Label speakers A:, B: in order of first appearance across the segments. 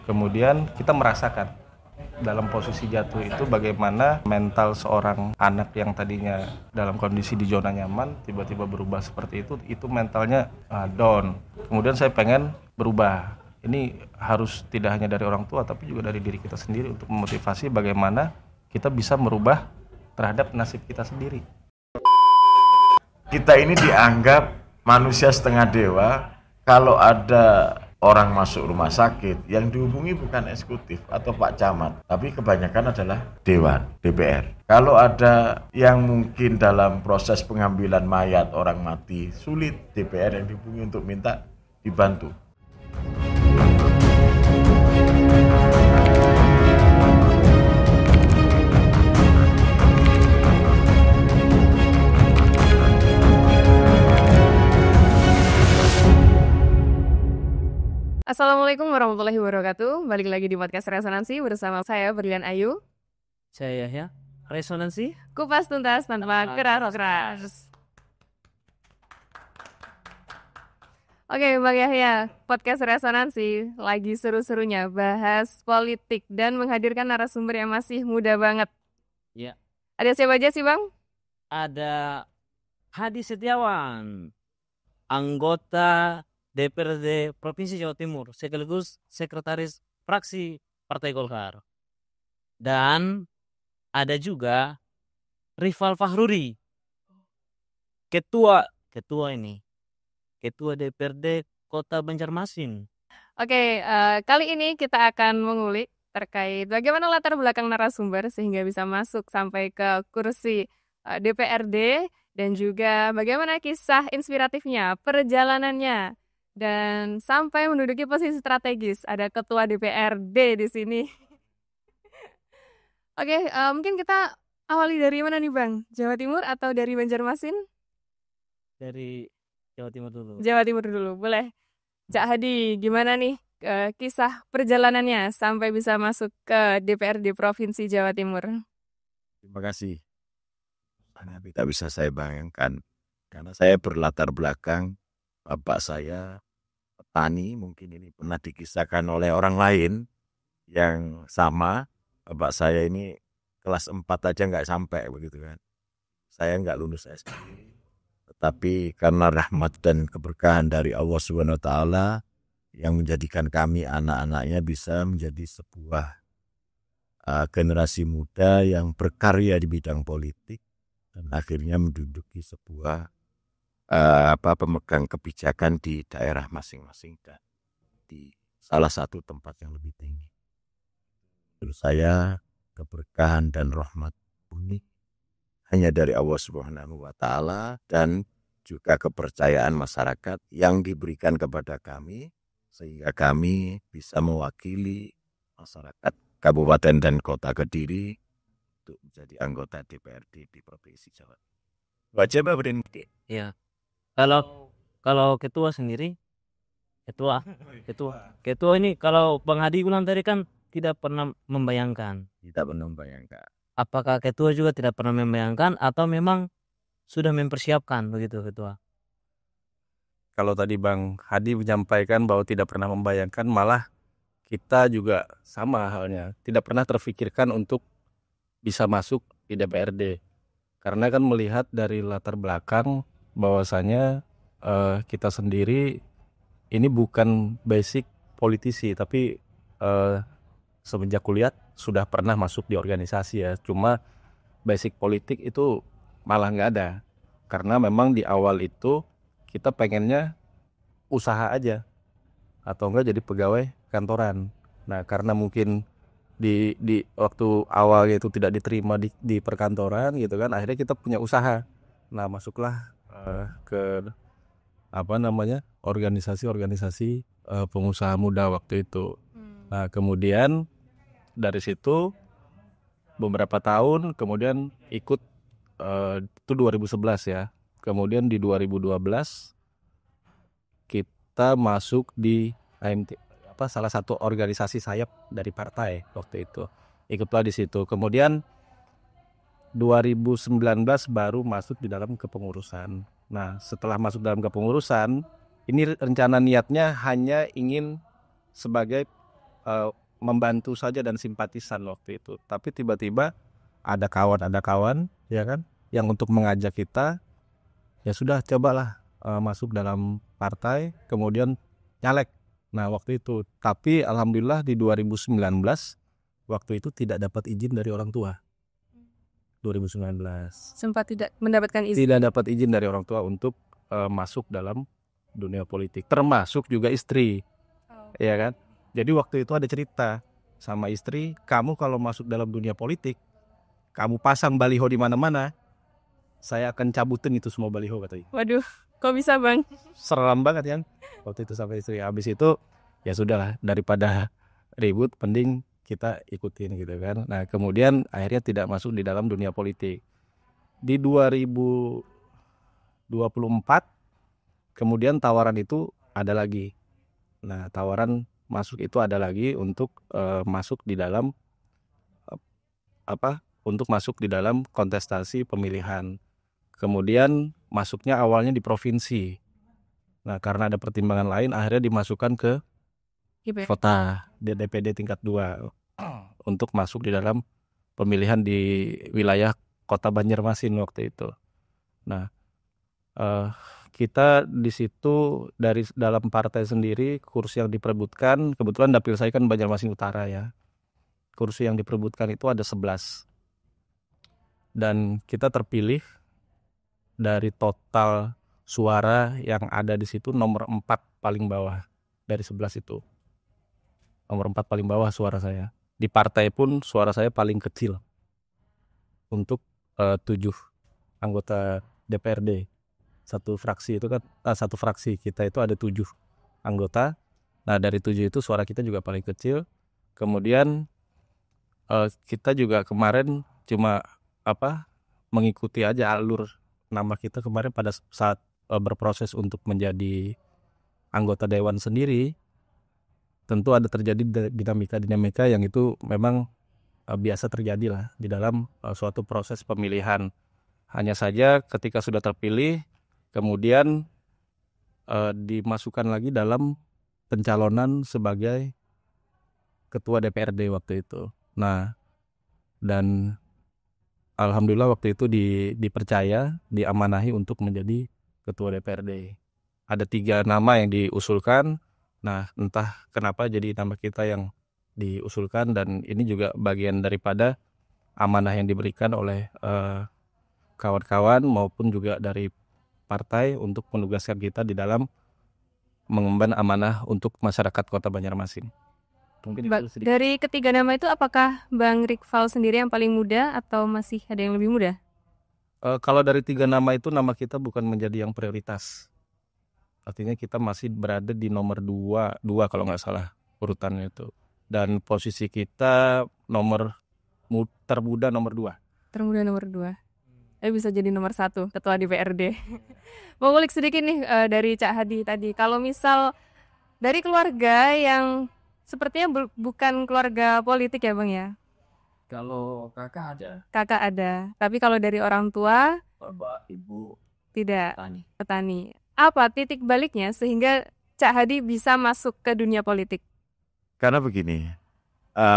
A: Kemudian kita merasakan dalam posisi jatuh itu bagaimana mental seorang anak yang tadinya dalam kondisi di zona nyaman tiba-tiba berubah seperti itu mentalnya down. Kemudian saya pengen berubah. Ini harus tidak hanya dari orang tua tapi juga dari diri kita sendiri untuk memotivasi bagaimana kita bisa merubah terhadap nasib kita sendiri.
B: Kita ini dianggap manusia setengah dewa. Kalau ada orang masuk rumah sakit, yang dihubungi bukan eksekutif atau Pak Camat, tapi kebanyakan adalah Dewan, DPR. Kalau ada yang mungkin dalam proses pengambilan mayat orang mati, sulit, DPR yang dihubungi untuk minta dibantu.
C: Assalamualaikum warahmatullahi wabarakatuh. Balik lagi di podcast Resonansi bersama saya Berlian Ayu.
D: Saya Yahya. Resonansi
C: Kupas tuntas tanpa keras. Oke, Bang Yahya, podcast Resonansi lagi seru-serunya bahas politik dan menghadirkan narasumber yang masih muda banget.
D: Ya.
C: Ada siapa aja sih, Bang?
D: Ada Hadi Setiawan, anggota DPRD Provinsi Jawa Timur, sekaligus sekretaris fraksi Partai Golkar. Dan ada juga Rival Fahruri, ketua DPRD Kota Banjarmasin.
C: Oke, kali ini kita akan mengulik terkait bagaimana latar belakang narasumber sehingga bisa masuk sampai ke kursi DPRD dan juga bagaimana kisah inspiratifnya, perjalanannya, dan sampai menduduki posisi strategis. Ada ketua DPRD di sini. Oke, mungkin kita awali dari mana nih, Bang? Jawa Timur atau dari Banjarmasin?
D: Dari Jawa Timur dulu.
C: Jawa Timur dulu, boleh. Cak Hadi, gimana nih kisah perjalanannya sampai bisa masuk ke DPRD Provinsi Jawa Timur?
B: Terima kasih. Tidak bisa saya bayangkan, karena saya berlatar belakang bapak saya petani, mungkin ini pernah dikisahkan oleh orang lain yang sama. Bapak saya ini kelas 4 aja nggak sampai begitu kan. Saya nggak lulus SD. Tetapi karena rahmat dan keberkahan dari Allah SWT yang menjadikan kami anak-anaknya bisa menjadi sebuah generasi muda yang berkarya di bidang politik dan akhirnya menduduki sebuah pemegang kebijakan di daerah masing-masing dan di salah satu tempat yang lebih tinggi. Menurut saya keberkahan dan rahmat ini hanya dari Allah Subhanahu wa Ta'ala dan juga kepercayaan masyarakat yang diberikan kepada kami sehingga kami bisa mewakili masyarakat Kabupaten dan Kota Kediri untuk menjadi anggota DPRD di Provinsi Jawa Timur. Wajib berhenti.
D: Ya. Kalau ketua sendiri, ketua ini kalau Bang Hadi bilang tadi kan tidak pernah membayangkan.
B: Tidak pernah membayangkan.
D: Apakah ketua juga tidak pernah membayangkan atau memang sudah mempersiapkan begitu ketua?
A: Kalau tadi Bang Hadi menyampaikan bahwa tidak pernah membayangkan, malah kita juga sama halnya. Tidak pernah terfikirkan untuk bisa masuk di DPRD. Karena kan melihat dari latar belakang bahwasanya kita sendiri ini bukan basic politisi, tapi semenjak kuliah sudah pernah masuk di organisasi ya. Cuma basic politik itu malah nggak ada. Karena memang di awal itu kita pengennya usaha aja atau enggak jadi pegawai kantoran. Nah karena mungkin di waktu awal itu tidak diterima di perkantoran gitu kan, akhirnya kita punya usaha. Nah masuklah ke organisasi pengusaha muda waktu itu. Nah kemudian dari situ beberapa tahun kemudian ikut itu 2011 ya. Kemudian di 2012 kita masuk di AMT, salah satu organisasi sayap dari partai waktu itu. Ikutlah di situ. Kemudian 2019 baru masuk di dalam kepengurusan. Nah, setelah masuk dalam kepengurusan, ini rencana niatnya hanya ingin sebagai membantu saja dan simpatisan waktu itu. Tapi tiba-tiba ada kawan ya kan yang untuk mengajak kita, ya sudah cobalah masuk dalam partai, kemudian nyalek. Nah waktu itu, tapi alhamdulillah di 2019 waktu itu tidak dapat izin dari orang tua. 2019
C: Sempat tidak mendapatkan izin.
A: tidak dapat izin dari orang tua untuk masuk dalam dunia politik, termasuk juga istri, ya kan. Jadi waktu itu ada cerita sama istri, kamu kalau masuk dalam dunia politik, kamu pasang baliho di mana-mana, saya akan cabutin itu semua baliho, katanya.
C: Waduh, kok bisa Bang?
A: Seram banget kan waktu itu sampai istri. Habis itu ya sudahlah, daripada ribut mending kita ikutin gitu kan. Nah kemudian akhirnya tidak masuk di dalam dunia politik. Di 2024 kemudian tawaran itu ada lagi. Nah tawaran masuk itu ada lagi untuk masuk di dalam untuk masuk di dalam kontestasi pemilihan. Kemudian masuknya awalnya di provinsi. Nah karena ada pertimbangan lain akhirnya dimasukkan ke
C: GP.
A: kota di DPD tingkat 2 untuk masuk di dalam pemilihan di wilayah kota Banjarmasin waktu itu. Nah kita di situ dari dalam partai sendiri kursi yang diperebutkan, kebetulan dapil saya kan Banjarmasin Utara ya, kursi yang diperebutkan itu ada 11 dan kita terpilih dari total suara yang ada di situ nomor 4 paling bawah dari 11 itu. Nomor 4 paling bawah suara saya. Di partai pun suara saya paling kecil untuk 7 anggota DPRD. Satu fraksi itu kan satu fraksi kita itu ada 7 anggota. Nah dari 7 itu suara kita juga paling kecil. Kemudian kita juga kemarin cuma mengikuti aja alur nama kita kemarin pada saat berproses untuk menjadi anggota dewan sendiri. Tentu ada terjadi dinamika yang itu memang biasa terjadi lah di dalam suatu proses pemilihan. Hanya saja ketika sudah terpilih, kemudian dimasukkan lagi dalam pencalonan sebagai ketua DPRD waktu itu. Nah, dan alhamdulillah waktu itu dipercaya, diamanahi untuk menjadi ketua DPRD. Ada 3 nama yang diusulkan. Nah, entah kenapa jadi nama kita yang diusulkan, dan ini juga bagian daripada amanah yang diberikan oleh kawan-kawan maupun juga dari partai untuk menugaskan kita di dalam mengemban amanah untuk masyarakat Kota Banjarmasin. Mungkin itu sedikit.
C: Dari ketiga nama itu apakah Bang Rickval sendiri yang paling muda atau masih ada yang lebih muda?
A: Kalau dari 3 nama itu, nama kita bukan menjadi yang prioritas. Artinya kita masih berada di nomor 2 kalau nggak salah urutannya itu. Dan posisi kita termuda nomor 2.
C: Termuda nomor 2. Bisa jadi nomor 1 ketua DPRD. Mau ngulik sedikit nih dari Cak Hadi tadi. Kalau misal dari keluarga yang sepertinya bukan keluarga politik ya Bang ya?
A: Kalau kakak ada.
C: Kakak ada. Tapi kalau dari orang tua?
A: Bapak, ibu.
C: Tidak. Petani. Apa titik baliknya sehingga Cak Hadi bisa masuk ke dunia politik?
B: Karena begini,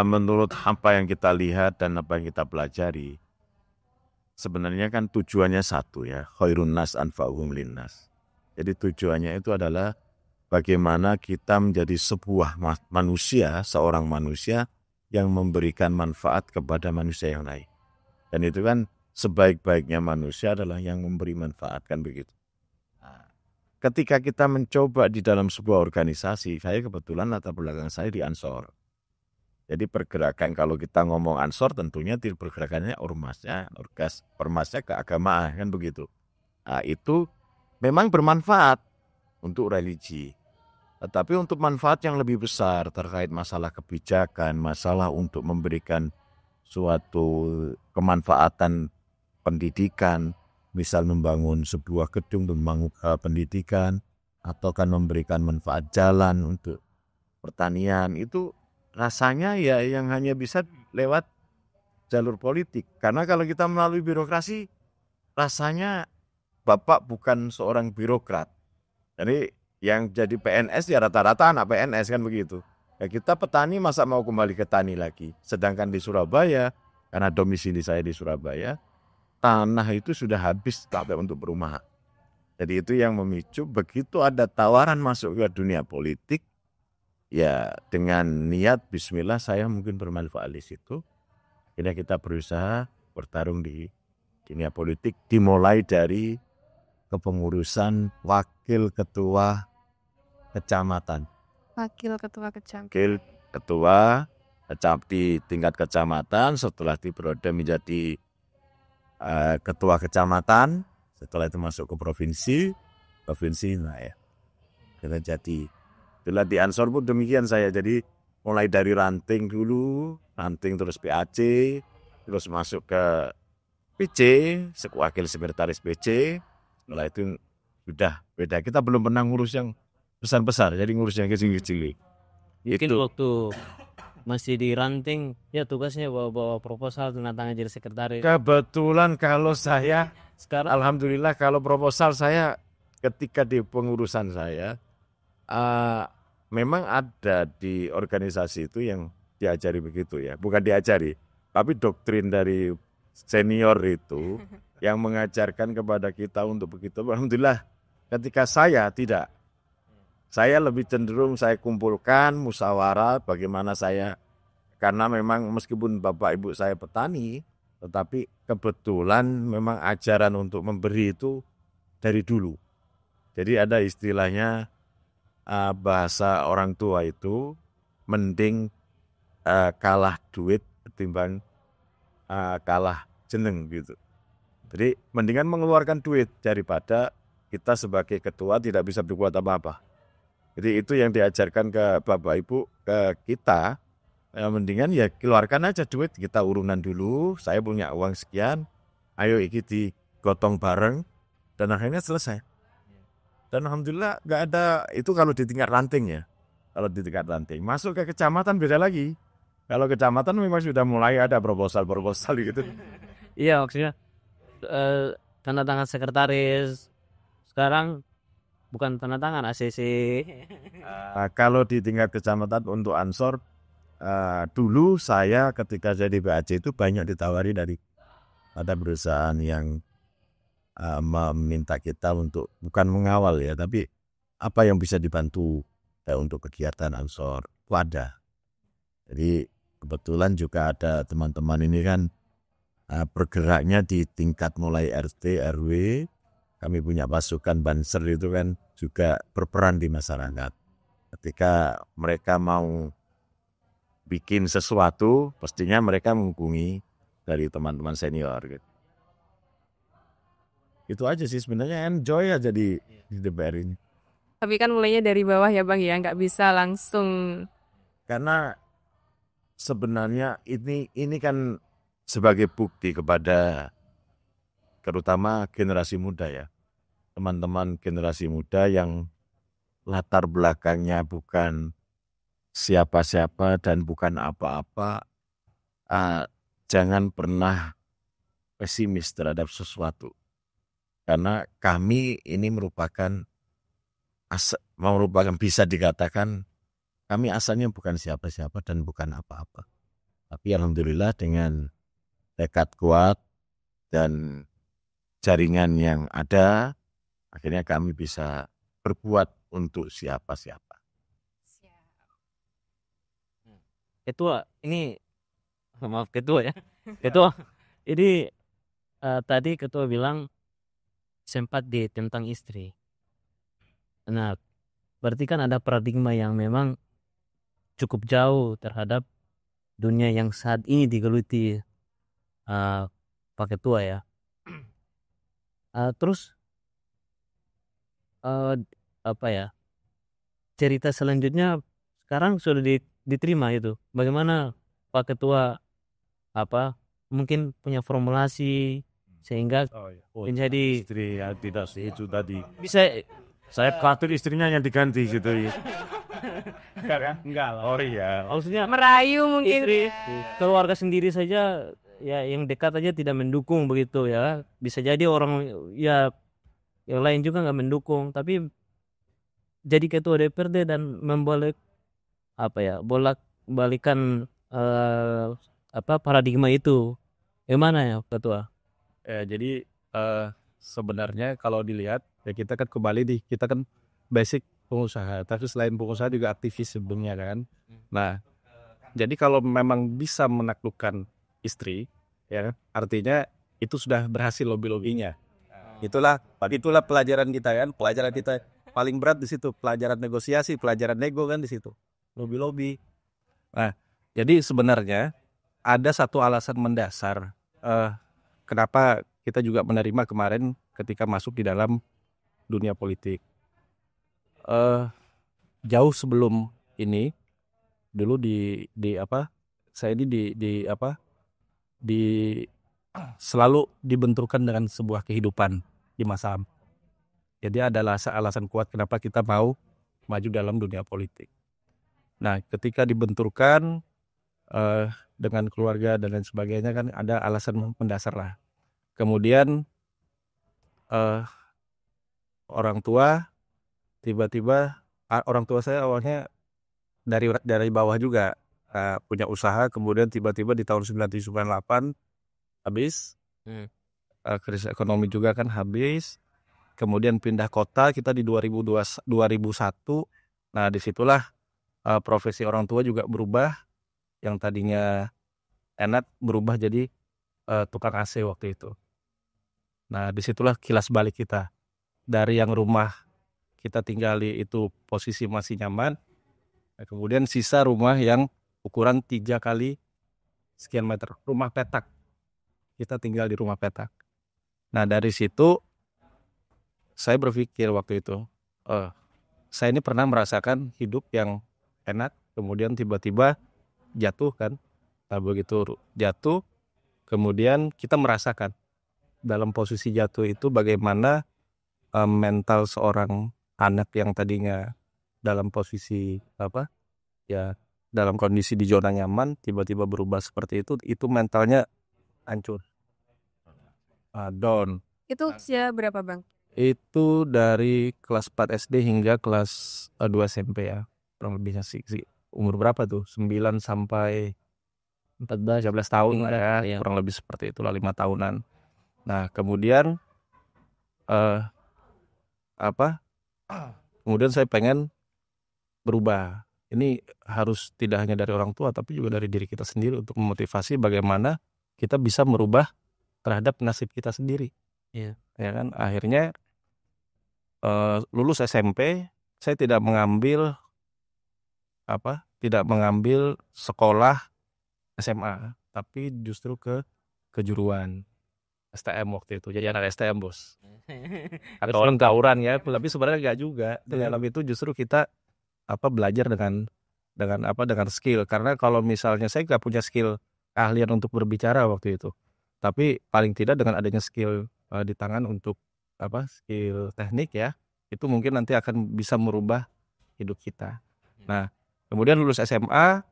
B: menurut apa yang kita lihat dan apa yang kita pelajari, sebenarnya kan tujuannya satu ya, khairun nas anfa'uhum linnas. Jadi tujuannya itu adalah bagaimana kita menjadi sebuah manusia, seorang manusia yang memberikan manfaat kepada manusia yang lain. Dan itu kan sebaik-baiknya manusia adalah yang memberi manfaat, kan begitu. Nah, ketika kita mencoba di dalam sebuah organisasi, saya kebetulan latar belakang saya di Ansor. Jadi pergerakan, kalau kita ngomong Ansor tentunya pergerakannya ormasnya keagamaan, kan begitu. Nah, itu memang bermanfaat untuk religi. Tetapi untuk manfaat yang lebih besar terkait masalah kebijakan, masalah untuk memberikan suatu kemanfaatan pendidikan, misal membangun sebuah gedung untuk membangun pendidikan, atau kan memberikan manfaat jalan untuk pertanian, itu rasanya ya yang hanya bisa lewat jalur politik. Karena kalau kita melalui birokrasi, rasanya Bapak bukan seorang birokrat. Jadi yang jadi PNS ya rata-rata anak PNS, kan begitu. Ya kita petani masa mau kembali ke tani lagi. Sedangkan di Surabaya, karena domisili saya di Surabaya, tanah itu sudah habis sampai untuk perumahan. Jadi itu yang memicu begitu ada tawaran masuk ke dunia politik, ya dengan niat bismillah saya mungkin bermanfaat di situ. Akhirnya kita berusaha bertarung di dunia politik, dimulai dari kepengurusan wakil ketua kecamatan.
C: Wakil ketua kecamatan.
B: Wakil ketua di tingkat kecamatan, setelah diperoleh menjadi ketua kecamatan, setelah itu masuk ke provinsi, nah ya kita jadi. Itulah di Ansor pun demikian saya, jadi mulai dari ranting dulu, ranting terus PAC, terus masuk ke PC, wakil sekretaris PC, setelah itu sudah beda. Kita belum pernah ngurus yang besar-besar, jadi ngurus yang kecil-kecil.
D: Mungkin waktu masih di ranting, ya tugasnya bawa proposal tanda tangan jadi sekretaris.
B: Kebetulan kalau saya,
D: Sekarang
B: alhamdulillah kalau proposal saya ketika di pengurusan saya, memang ada di organisasi itu yang diajari begitu ya. Bukan diajari, tapi doktrin dari senior itu yang mengajarkan kepada kita untuk begitu. Alhamdulillah ketika saya tidak. Saya lebih cenderung saya kumpulkan musyawarah bagaimana saya, karena memang meskipun bapak ibu saya petani, tetapi kebetulan memang ajaran untuk memberi itu dari dulu. Jadi ada istilahnya bahasa orang tua itu mending kalah duit ketimbang kalah jeneng gitu. Jadi mendingan mengeluarkan duit daripada kita sebagai ketua tidak bisa berbuat apa-apa. Jadi itu yang diajarkan ke bapak ibu, ke kita, mendingan ya keluarkan aja duit, kita urunan dulu, saya punya uang sekian, ayo iki digotong bareng, dan akhirnya selesai. Dan alhamdulillah nggak ada, itu kalau di tingkat ranting ya, kalau di tingkat ranting. Masuk ke kecamatan beda lagi, kalau kecamatan memang sudah mulai ada proposal gitu.
D: iya maksudnya tanda tangan sekretaris. Sekarang bukan tanda tangan ACC.
B: Kalau di tingkat kecamatan untuk Ansor, dulu saya ketika jadi BAC itu banyak ditawari dari ada perusahaan yang meminta kita untuk bukan mengawal ya, tapi apa yang bisa dibantu untuk kegiatan Ansor itu ada. Jadi kebetulan juga ada teman-teman ini kan bergeraknya di tingkat mulai RT, RW. Kami punya pasukan Banser itu kan juga berperan di masyarakat. Ketika mereka mau bikin sesuatu, pastinya mereka menghubungi dari teman-teman senior. Gitu. Itu aja sih sebenarnya, enjoy aja di DPR ini.
C: Tapi kan mulainya dari bawah ya Bang ya, nggak bisa langsung.
B: Karena sebenarnya ini kan sebagai bukti kepada terutama generasi muda ya. Teman-teman generasi muda yang latar belakangnya bukan siapa-siapa dan bukan apa-apa, jangan pernah pesimis terhadap sesuatu. Karena kami ini merupakan bisa dikatakan kami asalnya bukan siapa-siapa dan bukan apa-apa. Tapi alhamdulillah dengan tekad kuat dan jaringan yang ada, akhirnya kami bisa berbuat untuk siapa-siapa.
D: Ketua, ini maaf ketua ya. Ketua, ini tadi ketua bilang sempat tentang istri. Nah, berarti kan ada paradigma yang memang cukup jauh terhadap dunia yang saat ini digeluti Pak Ketua ya. Terus apa ya, cerita selanjutnya sekarang sudah diterima itu. Bagaimana Pak Ketua mungkin punya formulasi sehingga menjadi
B: Istri ya, tidak sih itu tadi.
D: bisa
B: Saya khawatir istrinya yang diganti gitu ya. Enggak lah. Oh iya.
D: maksudnya
C: Merayu mungkin.
D: istri keluarga sendiri saja ya yang dekat aja tidak mendukung begitu ya. Bisa jadi orang ya yang lain juga nggak mendukung, tapi jadi ketua DPRD dan memboleh apa ya, bolak-balikan paradigma itu. Gimana ya Ketua?
A: Jadi sebenarnya kalau dilihat ya kita kan kembali kita kan basic pengusaha, tapi selain pengusaha juga aktivis sebelumnya kan. Nah, jadi kalau memang bisa menaklukkan istri, ya artinya itu sudah berhasil lobby-lobbynya. Itulah pelajaran kita kan, pelajaran kita paling berat di situ, pelajaran negosiasi, pelajaran nego kan di situ, lobby-lobby. Nah, jadi sebenarnya ada satu alasan mendasar kenapa kita juga menerima kemarin ketika masuk di dalam dunia politik. Jauh sebelum ini, dulu saya ini selalu dibenturkan dengan sebuah kehidupan di masa. Jadi adalah alasan kuat kenapa kita mau maju dalam dunia politik. Nah, ketika dibenturkan dengan keluarga dan lain sebagainya kan ada alasan mendasar lah. Kemudian orang tua tiba-tiba orang tua saya awalnya dari bawah juga punya usaha, kemudian tiba-tiba di tahun 1998 habis krisis ekonomi juga kan habis, kemudian pindah kota kita di 2001. Nah disitulah profesi orang tua juga berubah, yang tadinya enak berubah jadi tukang AC waktu itu. Nah disitulah kilas balik kita, dari yang rumah kita tinggali itu posisi masih nyaman, kemudian sisa rumah yang ukuran 3 kali sekian meter, rumah petak. Kita tinggal di rumah petak. Nah dari situ saya berpikir waktu itu, saya ini pernah merasakan hidup yang enak, kemudian tiba-tiba jatuh kan. Nah begitu jatuh, kemudian kita merasakan dalam posisi jatuh itu bagaimana mental seorang anak yang tadinya dalam posisi dalam kondisi di zona nyaman tiba-tiba berubah seperti itu mentalnya hancur, down.
C: Itu usia berapa Bang?
A: Itu dari kelas 4 SD hingga kelas 2 SMP ya, kurang lebihnya sih. Umur berapa tuh? 9 sampai 13 tahun ya, kurang lebih seperti itulah, 5 tahunan. Nah kemudian kemudian saya pengen berubah. Ini harus tidak hanya dari orang tua tapi juga dari diri kita sendiri untuk memotivasi bagaimana kita bisa merubah terhadap nasib kita sendiri.
D: Iya.
A: Ya kan, akhirnya lulus SMP saya tidak mengambil sekolah SMA, tapi justru ke kejuruan STM waktu itu. Jadi anak STM bos. Atau orang tawuran ya, tapi sebenarnya enggak juga. Dalam itu justru kita belajar dengan skill. Karena kalau misalnya saya nggak punya skill keahlian untuk berbicara waktu itu, tapi paling tidak dengan adanya skill di tangan untuk skill teknik ya, itu mungkin nanti akan bisa merubah hidup kita. Nah kemudian lulus SMA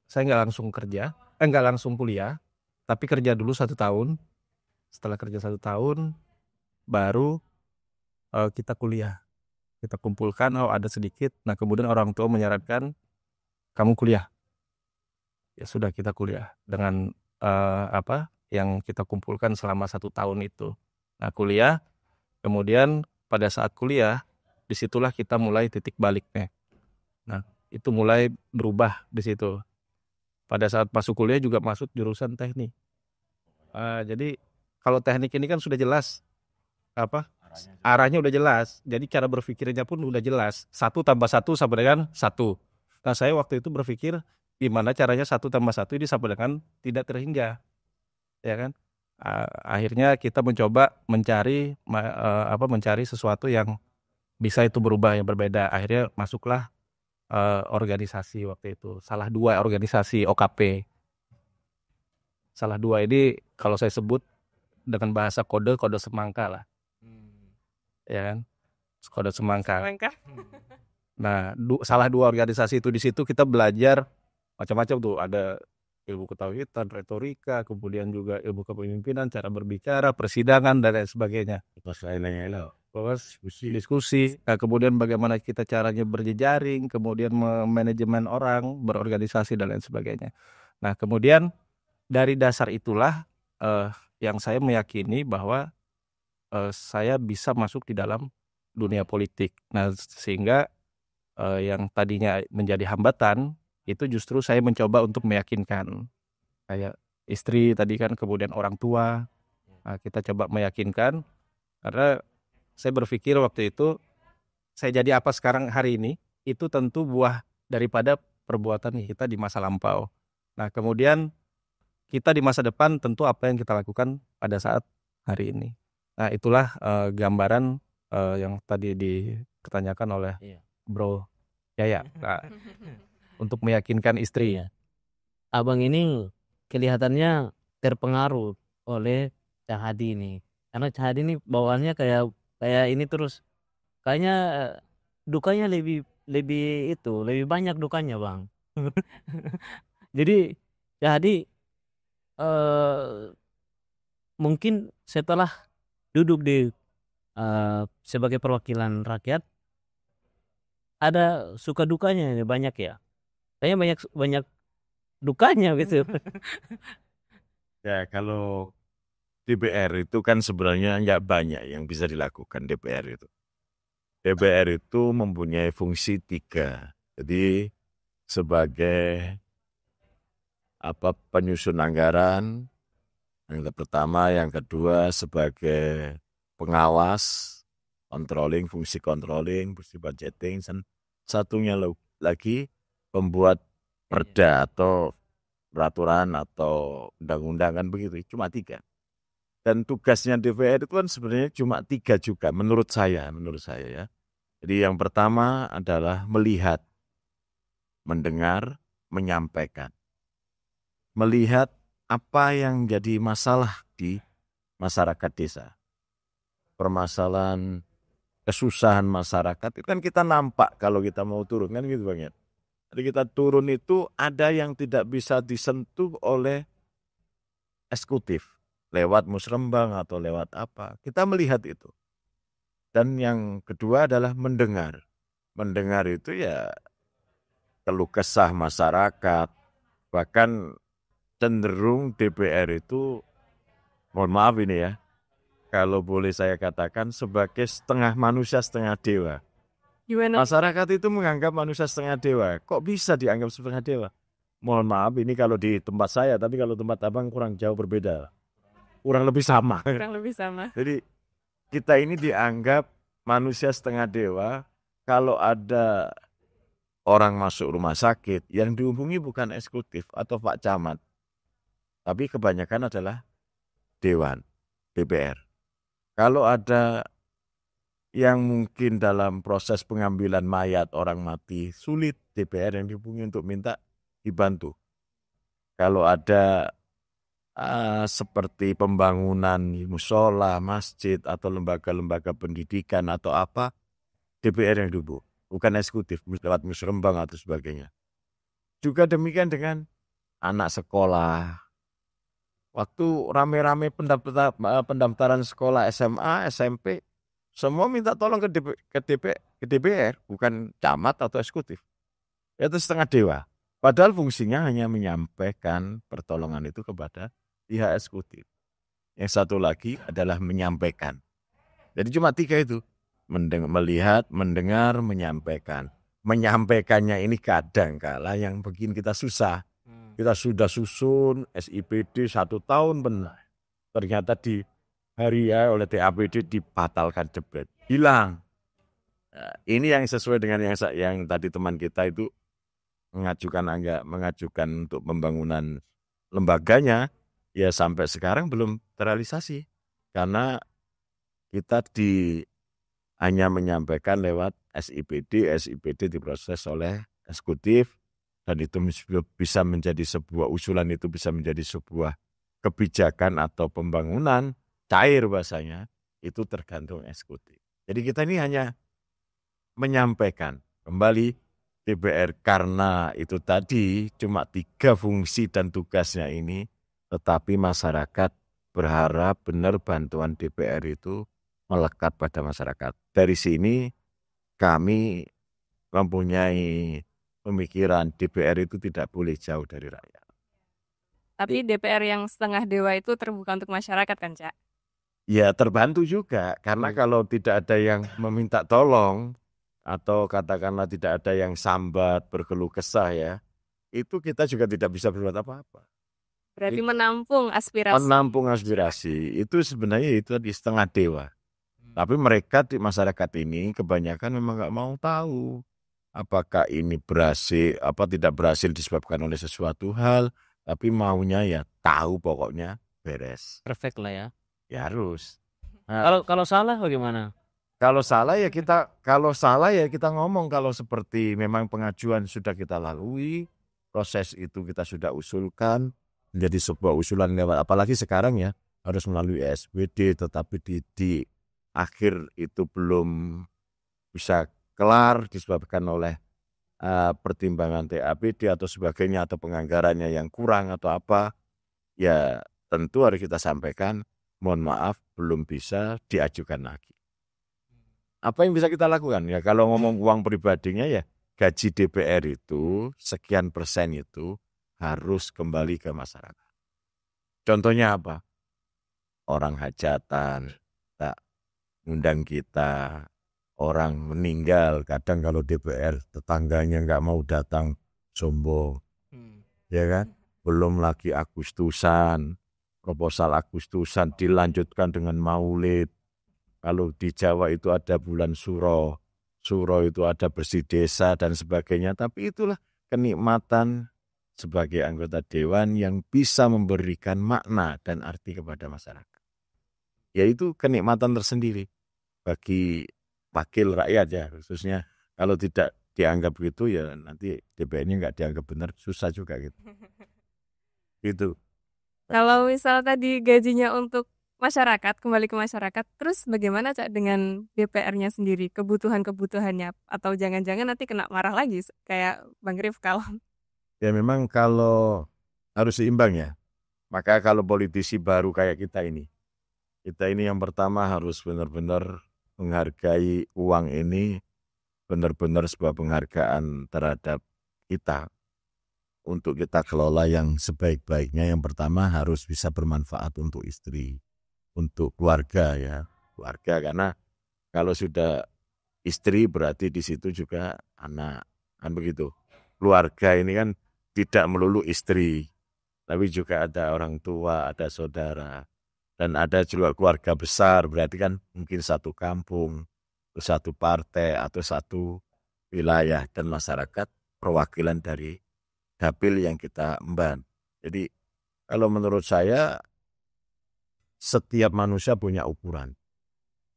A: saya nggak langsung kuliah, tapi kerja dulu 1 tahun. Setelah kerja 1 tahun baru kita kuliah. Kita kumpulkan ada sedikit. Nah kemudian orang tua menyarankan kamu kuliah. Ya sudah, kita kuliah dengan yang kita kumpulkan selama 1 tahun itu. Nah kuliah, kemudian pada saat kuliah disitulah kita mulai titik baliknya. Nah itu mulai berubah di situ. Pada saat masuk kuliah juga masuk jurusan teknik. Jadi kalau teknik ini kan sudah jelas arahnya udah jelas. Jadi cara berpikirnya pun udah jelas. 1 tambah 1 sama dengan 1. Nah saya waktu itu berpikir gimana caranya 1 tambah 1 ini sama dengan tidak terhingga. Ya kan? Akhirnya kita mencoba mencari sesuatu yang bisa itu berubah, yang berbeda. Akhirnya masuklah organisasi waktu itu. Salah 2 organisasi OKP. Salah 2 ini kalau saya sebut dengan bahasa kode semangka lah. Ya kan, kode semangka. Nah salah 2 organisasi itu, di situ kita belajar macam-macam tuh, ada ilmu ketauhidan, retorika, kemudian juga ilmu kepemimpinan, cara berbicara, persidangan dan lain sebagainya. bahwa diskusi, kemudian bagaimana kita caranya berjejaring, kemudian manajemen orang, berorganisasi dan lain sebagainya. Nah, kemudian dari dasar itulah yang saya meyakini bahwa saya bisa masuk di dalam dunia politik. Nah, sehingga yang tadinya menjadi hambatan itu justru saya mencoba untuk meyakinkan, kayak istri tadi kan, kemudian orang tua. Nah, kita coba meyakinkan karena saya berpikir waktu itu saya jadi apa sekarang hari ini itu tentu buah daripada perbuatan kita di masa lampau. Nah, kemudian kita di masa depan tentu apa yang kita lakukan pada saat hari ini. Nah, itulah gambaran yang tadi dipertanyakan oleh Bro Yaya. Nah, untuk meyakinkan istri.
D: Iya. Abang ini kelihatannya terpengaruh oleh Cak Hadi ini. Karena Cak Hadi ini bawaannya kayak ini terus. Kayaknya dukanya lebih banyak dukanya, Bang. Jadi Cak Hadi mungkin setelah duduk di sebagai perwakilan rakyat ada suka dukanya banyak ya. Kayaknya banyak dukanya gitu.
B: Ya, kalau DPR itu kan sebenarnya nggak banyak yang bisa dilakukan DPR itu. DPR itu mempunyai fungsi 3. Jadi sebagai penyusun anggaran, yang pertama, yang kedua sebagai pengawas, controlling, fungsi budgeting, dan satunya lagi pembuat perda atau peraturan atau undang-undangan begitu. Cuma 3. Dan tugasnya DPR itu kan sebenarnya cuma 3 juga menurut saya ya. Jadi yang pertama adalah melihat, mendengar, menyampaikan. Melihat apa yang jadi masalah di masyarakat desa. Permasalahan, kesusahan masyarakat itu kan kita nampak kalau kita mau turun kan gitu Bang ya. Jadi kita turun itu ada yang tidak bisa disentuh oleh eksekutif. Lewat musrembang atau lewat apa. Kita melihat itu. Dan yang kedua adalah mendengar. Mendengar itu ya keluh kesah masyarakat. Bahkan cenderung DPR itu, mohon maaf ini ya, kalau boleh saya katakan sebagai setengah manusia setengah dewa.
C: Gimana?
B: Masyarakat itu menganggap manusia setengah dewa. Kok bisa dianggap setengah dewa? Mohon maaf ini kalau di tempat saya, tapi kalau tempat abang kurang jauh berbeda. Kurang lebih sama. Jadi kita ini dianggap manusia setengah dewa. Kalau ada orang masuk rumah sakit, yang dihubungi bukan eksekutif atau Pak Camat, tapi kebanyakan adalah Dewan, DPR. Kalau ada yang mungkin dalam proses pengambilan mayat orang mati, sulit DPR yang dihubungi untuk minta dibantu. Kalau ada seperti pembangunan musola, masjid, atau lembaga-lembaga pendidikan atau apa, DPR yang dihubungi, bukan eksekutif, lewat musrembang atau sebagainya. Juga demikian dengan anak sekolah. Waktu rame-rame pendaftaran sekolah SMA, SMP, semua minta tolong ke DPR, bukan camat atau eksekutif. Itu setengah dewa. Padahal fungsinya hanya menyampaikan pertolongan itu kepada pihak eksekutif. Yang satu lagi adalah menyampaikan. Jadi cuma 3 itu. Melihat, mendengar, menyampaikan. Menyampaikannya ini kadang-kala yang bikin kita susah. Kita sudah susun SIPD 1 tahun benar. Ternyata di hari ya oleh TAPD dibatalkan jebret. Hilang. Nah, ini yang sesuai dengan yang tadi teman kita itu mengajukan untuk pembangunan lembaganya, ya sampai sekarang belum terrealisasi. Karena kita hanya menyampaikan lewat SIPD diproses oleh eksekutif, dan itu bisa menjadi sebuah usulan, itu bisa menjadi sebuah kebijakan atau pembangunan, cair bahasanya, itu tergantung eksekutif. Jadi kita ini hanya menyampaikan kembali DPR, karena itu tadi cuma 3 fungsi dan tugasnya ini, tetapi masyarakat berharap benar bantuan DPR itu melekat pada masyarakat. Dari sini kami mempunyai pemikiran DPR itu tidak boleh jauh dari rakyat.
C: Tapi DPR yang setengah dewa itu terbuka untuk masyarakat kan, Cak?
B: Ya terbantu juga, karena kalau tidak ada yang meminta tolong, atau katakanlah tidak ada yang sambat, berkeluh kesah ya, itu kita juga tidak bisa berbuat apa-apa.
C: Berarti menampung aspirasi.
B: Menampung aspirasi, itu sebenarnya itu di setengah dewa. Tapi mereka di masyarakat ini kebanyakan memang nggak mau tahu apakah ini berhasil, apa tidak berhasil disebabkan oleh sesuatu hal, tapi maunya ya tahu pokoknya beres.
D: Perfect lah ya.
B: Ya harus.
D: Kalau salah bagaimana?
B: Kalau salah ya kita ngomong, kalau seperti memang pengajuan sudah kita lalui, proses itu kita sudah usulkan menjadi sebuah usulan lewat, apalagi sekarang ya harus melalui SWD, tetapi di akhir itu belum bisa kelar disebabkan oleh pertimbangan TAPD atau sebagainya, atau penganggarannya yang kurang atau apa, ya tentu harus kita sampaikan, mohon maaf belum bisa diajukan lagi. Apa yang bisa kita lakukan? Ya kalau ngomong uang pribadinya ya gaji DPR itu sekian persen itu harus kembali ke masyarakat. Contohnya apa? Orang hajatan, tak undang kita, orang meninggal, kadang kalau DPR tetangganya nggak mau datang, sombong, ya kan? Belum lagi Agustusan, proposal Agustusan dilanjutkan dengan maulid. Kalau di Jawa itu ada bulan Suro itu ada bersih desa dan sebagainya. Tapi itulah kenikmatan sebagai anggota dewan yang bisa memberikan makna dan arti kepada masyarakat. Yaitu kenikmatan tersendiri bagi wakil rakyat ya, khususnya kalau tidak dianggap gitu ya nanti DPR-nya nggak dianggap benar, susah juga gitu. Gitu.
C: Kalau misal tadi gajinya untuk masyarakat, kembali ke masyarakat, terus bagaimana Cak dengan DPR-nya sendiri, kebutuhan-kebutuhannya, atau jangan-jangan nanti kena marah lagi kayak Bang Rifkal?
B: Ya memang kalau harus seimbang ya. Maka kalau politisi baru kayak kita ini yang pertama harus benar-benar menghargai uang ini, benar-benar sebuah penghargaan terhadap kita untuk kita kelola yang sebaik-baiknya. Yang pertama harus bisa bermanfaat untuk istri, untuk keluarga ya, keluarga, karena kalau sudah istri berarti di situ juga anak, kan begitu. Keluarga ini kan tidak melulu istri, tapi juga ada orang tua, ada saudara, dan ada juga keluarga besar, berarti kan mungkin satu kampung, satu partai, atau satu wilayah dan masyarakat, perwakilan dari dapil yang kita emban. Jadi kalau menurut saya setiap manusia punya ukuran,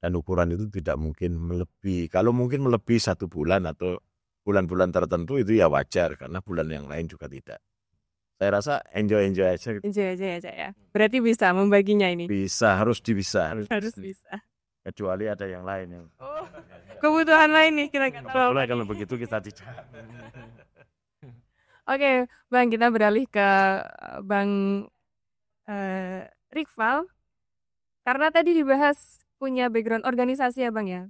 B: dan ukuran itu tidak mungkin melebihi. Kalau mungkin melebihi 1 bulan atau bulan-bulan tertentu itu ya wajar, karena bulan yang lain juga tidak. Saya rasa enjoy aja.
C: Enjoy aja ya Cak ya. Berarti bisa membaginya ini?
B: Bisa, harus bisa.
C: Harus bisa.
B: Kecuali ada yang lain yang
C: Kebutuhan lain nih kita nggak tahu.
B: boleh, kalau begitu kita tidak.
C: Oke, Bang, kita beralih ke Bang Rikval. Karena tadi dibahas punya background organisasi ya Bang ya.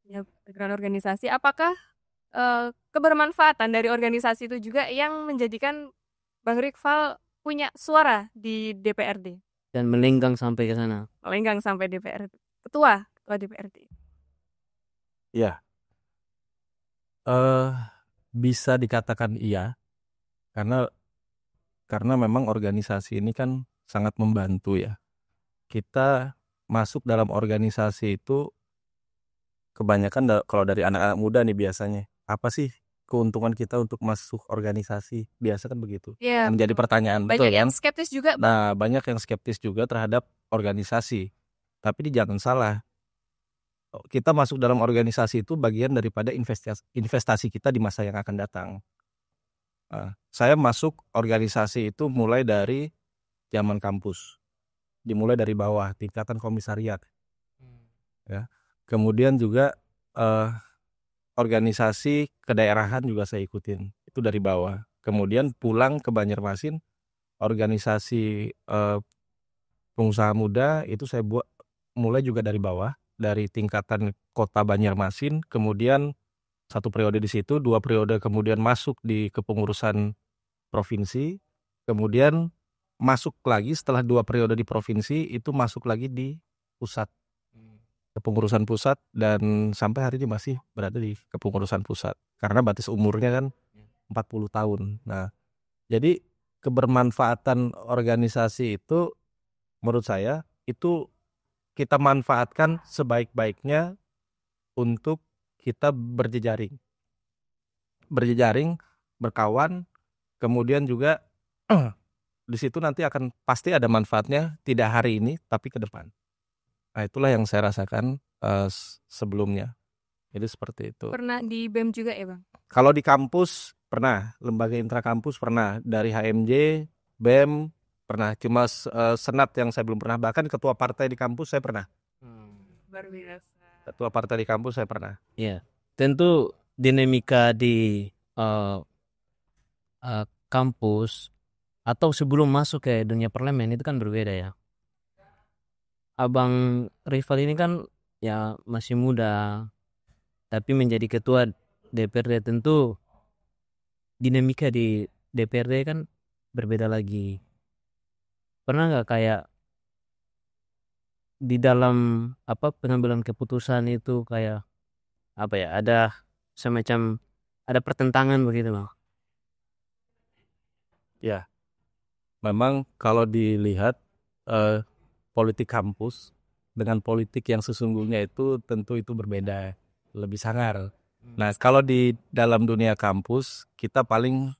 C: Punya background organisasi. Apakah kebermanfaatan dari organisasi itu juga yang menjadikan Bang Rikval punya suara di DPRD?
D: Dan melenggang sampai ke sana.
C: Melenggang sampai DPRD. Ketua DPRD.
A: Iya. Bisa dikatakan iya. Karena memang organisasi ini kan sangat membantu ya. Kita masuk dalam organisasi itu kebanyakan kalau dari anak-anak muda nih biasanya, apa sih keuntungan kita untuk masuk organisasi? Biasa kan begitu.
C: Ya,
A: menjadi pertanyaan,
C: banyak
A: betul
C: yang
A: kan?
C: skeptis juga.
A: Nah, banyak yang skeptis juga terhadap organisasi. Tapi jangan salah, kita masuk dalam organisasi itu bagian daripada investasi kita di masa yang akan datang. Saya masuk organisasi itu mulai dari zaman kampus, dimulai dari bawah, tingkatan komisariat. Ya. Kemudian juga organisasi kedaerahan juga saya ikutin, itu dari bawah. Kemudian pulang ke Banjarmasin, organisasi pengusaha muda itu saya buat mulai juga dari bawah. dari tingkatan kota Banjarmasin, kemudian 1 periode di situ, 2 periode kemudian masuk di kepengurusan provinsi, kemudian masuk lagi setelah 2 periode di provinsi itu masuk lagi di pusat, kepengurusan pusat, dan sampai hari ini masih berada di kepengurusan pusat karena batas umurnya kan 40 tahun. Nah, jadi kebermanfaatan organisasi itu menurut saya itu kita manfaatkan sebaik-baiknya untuk kita berjejaring, berkawan, kemudian juga di situ nanti akan pasti ada manfaatnya, tidak hari ini tapi ke depan. Nah, itulah yang saya rasakan sebelumnya. Jadi seperti itu.
C: Pernah di BEM juga ya Bang?
A: Kalau di kampus pernah, lembaga intrakampus pernah, dari HMJ, BEM pernah. Cuma senat yang saya belum pernah. Bahkan ketua partai di kampus saya pernah.
C: Luar biasa.
A: Ketua partai di kampus saya pernah.
D: Ya, tentu dinamika di kampus atau sebelum masuk ke dunia parlemen itu kan berbeda ya. Abang Rival ini kan ya masih muda, tapi menjadi ketua DPRD tentu dinamika di DPRD kan berbeda lagi. Pernah nggak kayak di dalam pengambilan keputusan itu kayak ada semacam ada pertentangan begitu Bang?
A: Ya, memang kalau dilihat politik kampus dengan politik yang sesungguhnya itu tentu itu berbeda, lebih sangar. Nah, kalau di dalam dunia kampus kita paling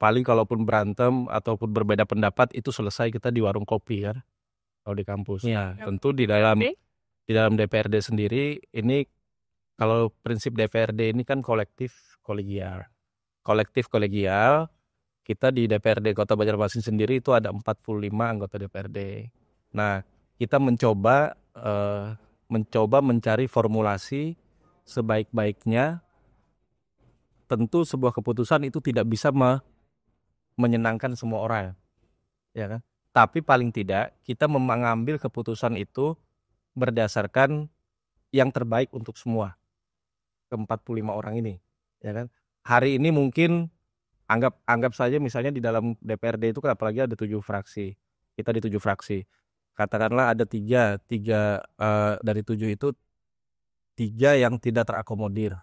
A: paling kalaupun berantem ataupun berbeda pendapat itu selesai kita di warung kopi kan, kalau di kampus. Nah, tentu di dalam DPRD sendiri ini, kalau prinsip DPRD ini kan kolektif kolegial. Kita di DPRD Kota Banjarmasin sendiri itu ada 45 anggota DPRD. Nah, kita mencoba mencari formulasi sebaik-baiknya. Tentu sebuah keputusan itu tidak bisa menyenangkan semua orang, ya kan? Tapi paling tidak kita mengambil keputusan itu berdasarkan yang terbaik untuk semua ke-45 orang ini, ya kan? Hari ini mungkin anggap saja misalnya di dalam DPRD itu kan apalagi ada 7 fraksi. Kita di 7 fraksi. Katakanlah ada 3 dari 7 itu 3 yang tidak terakomodir.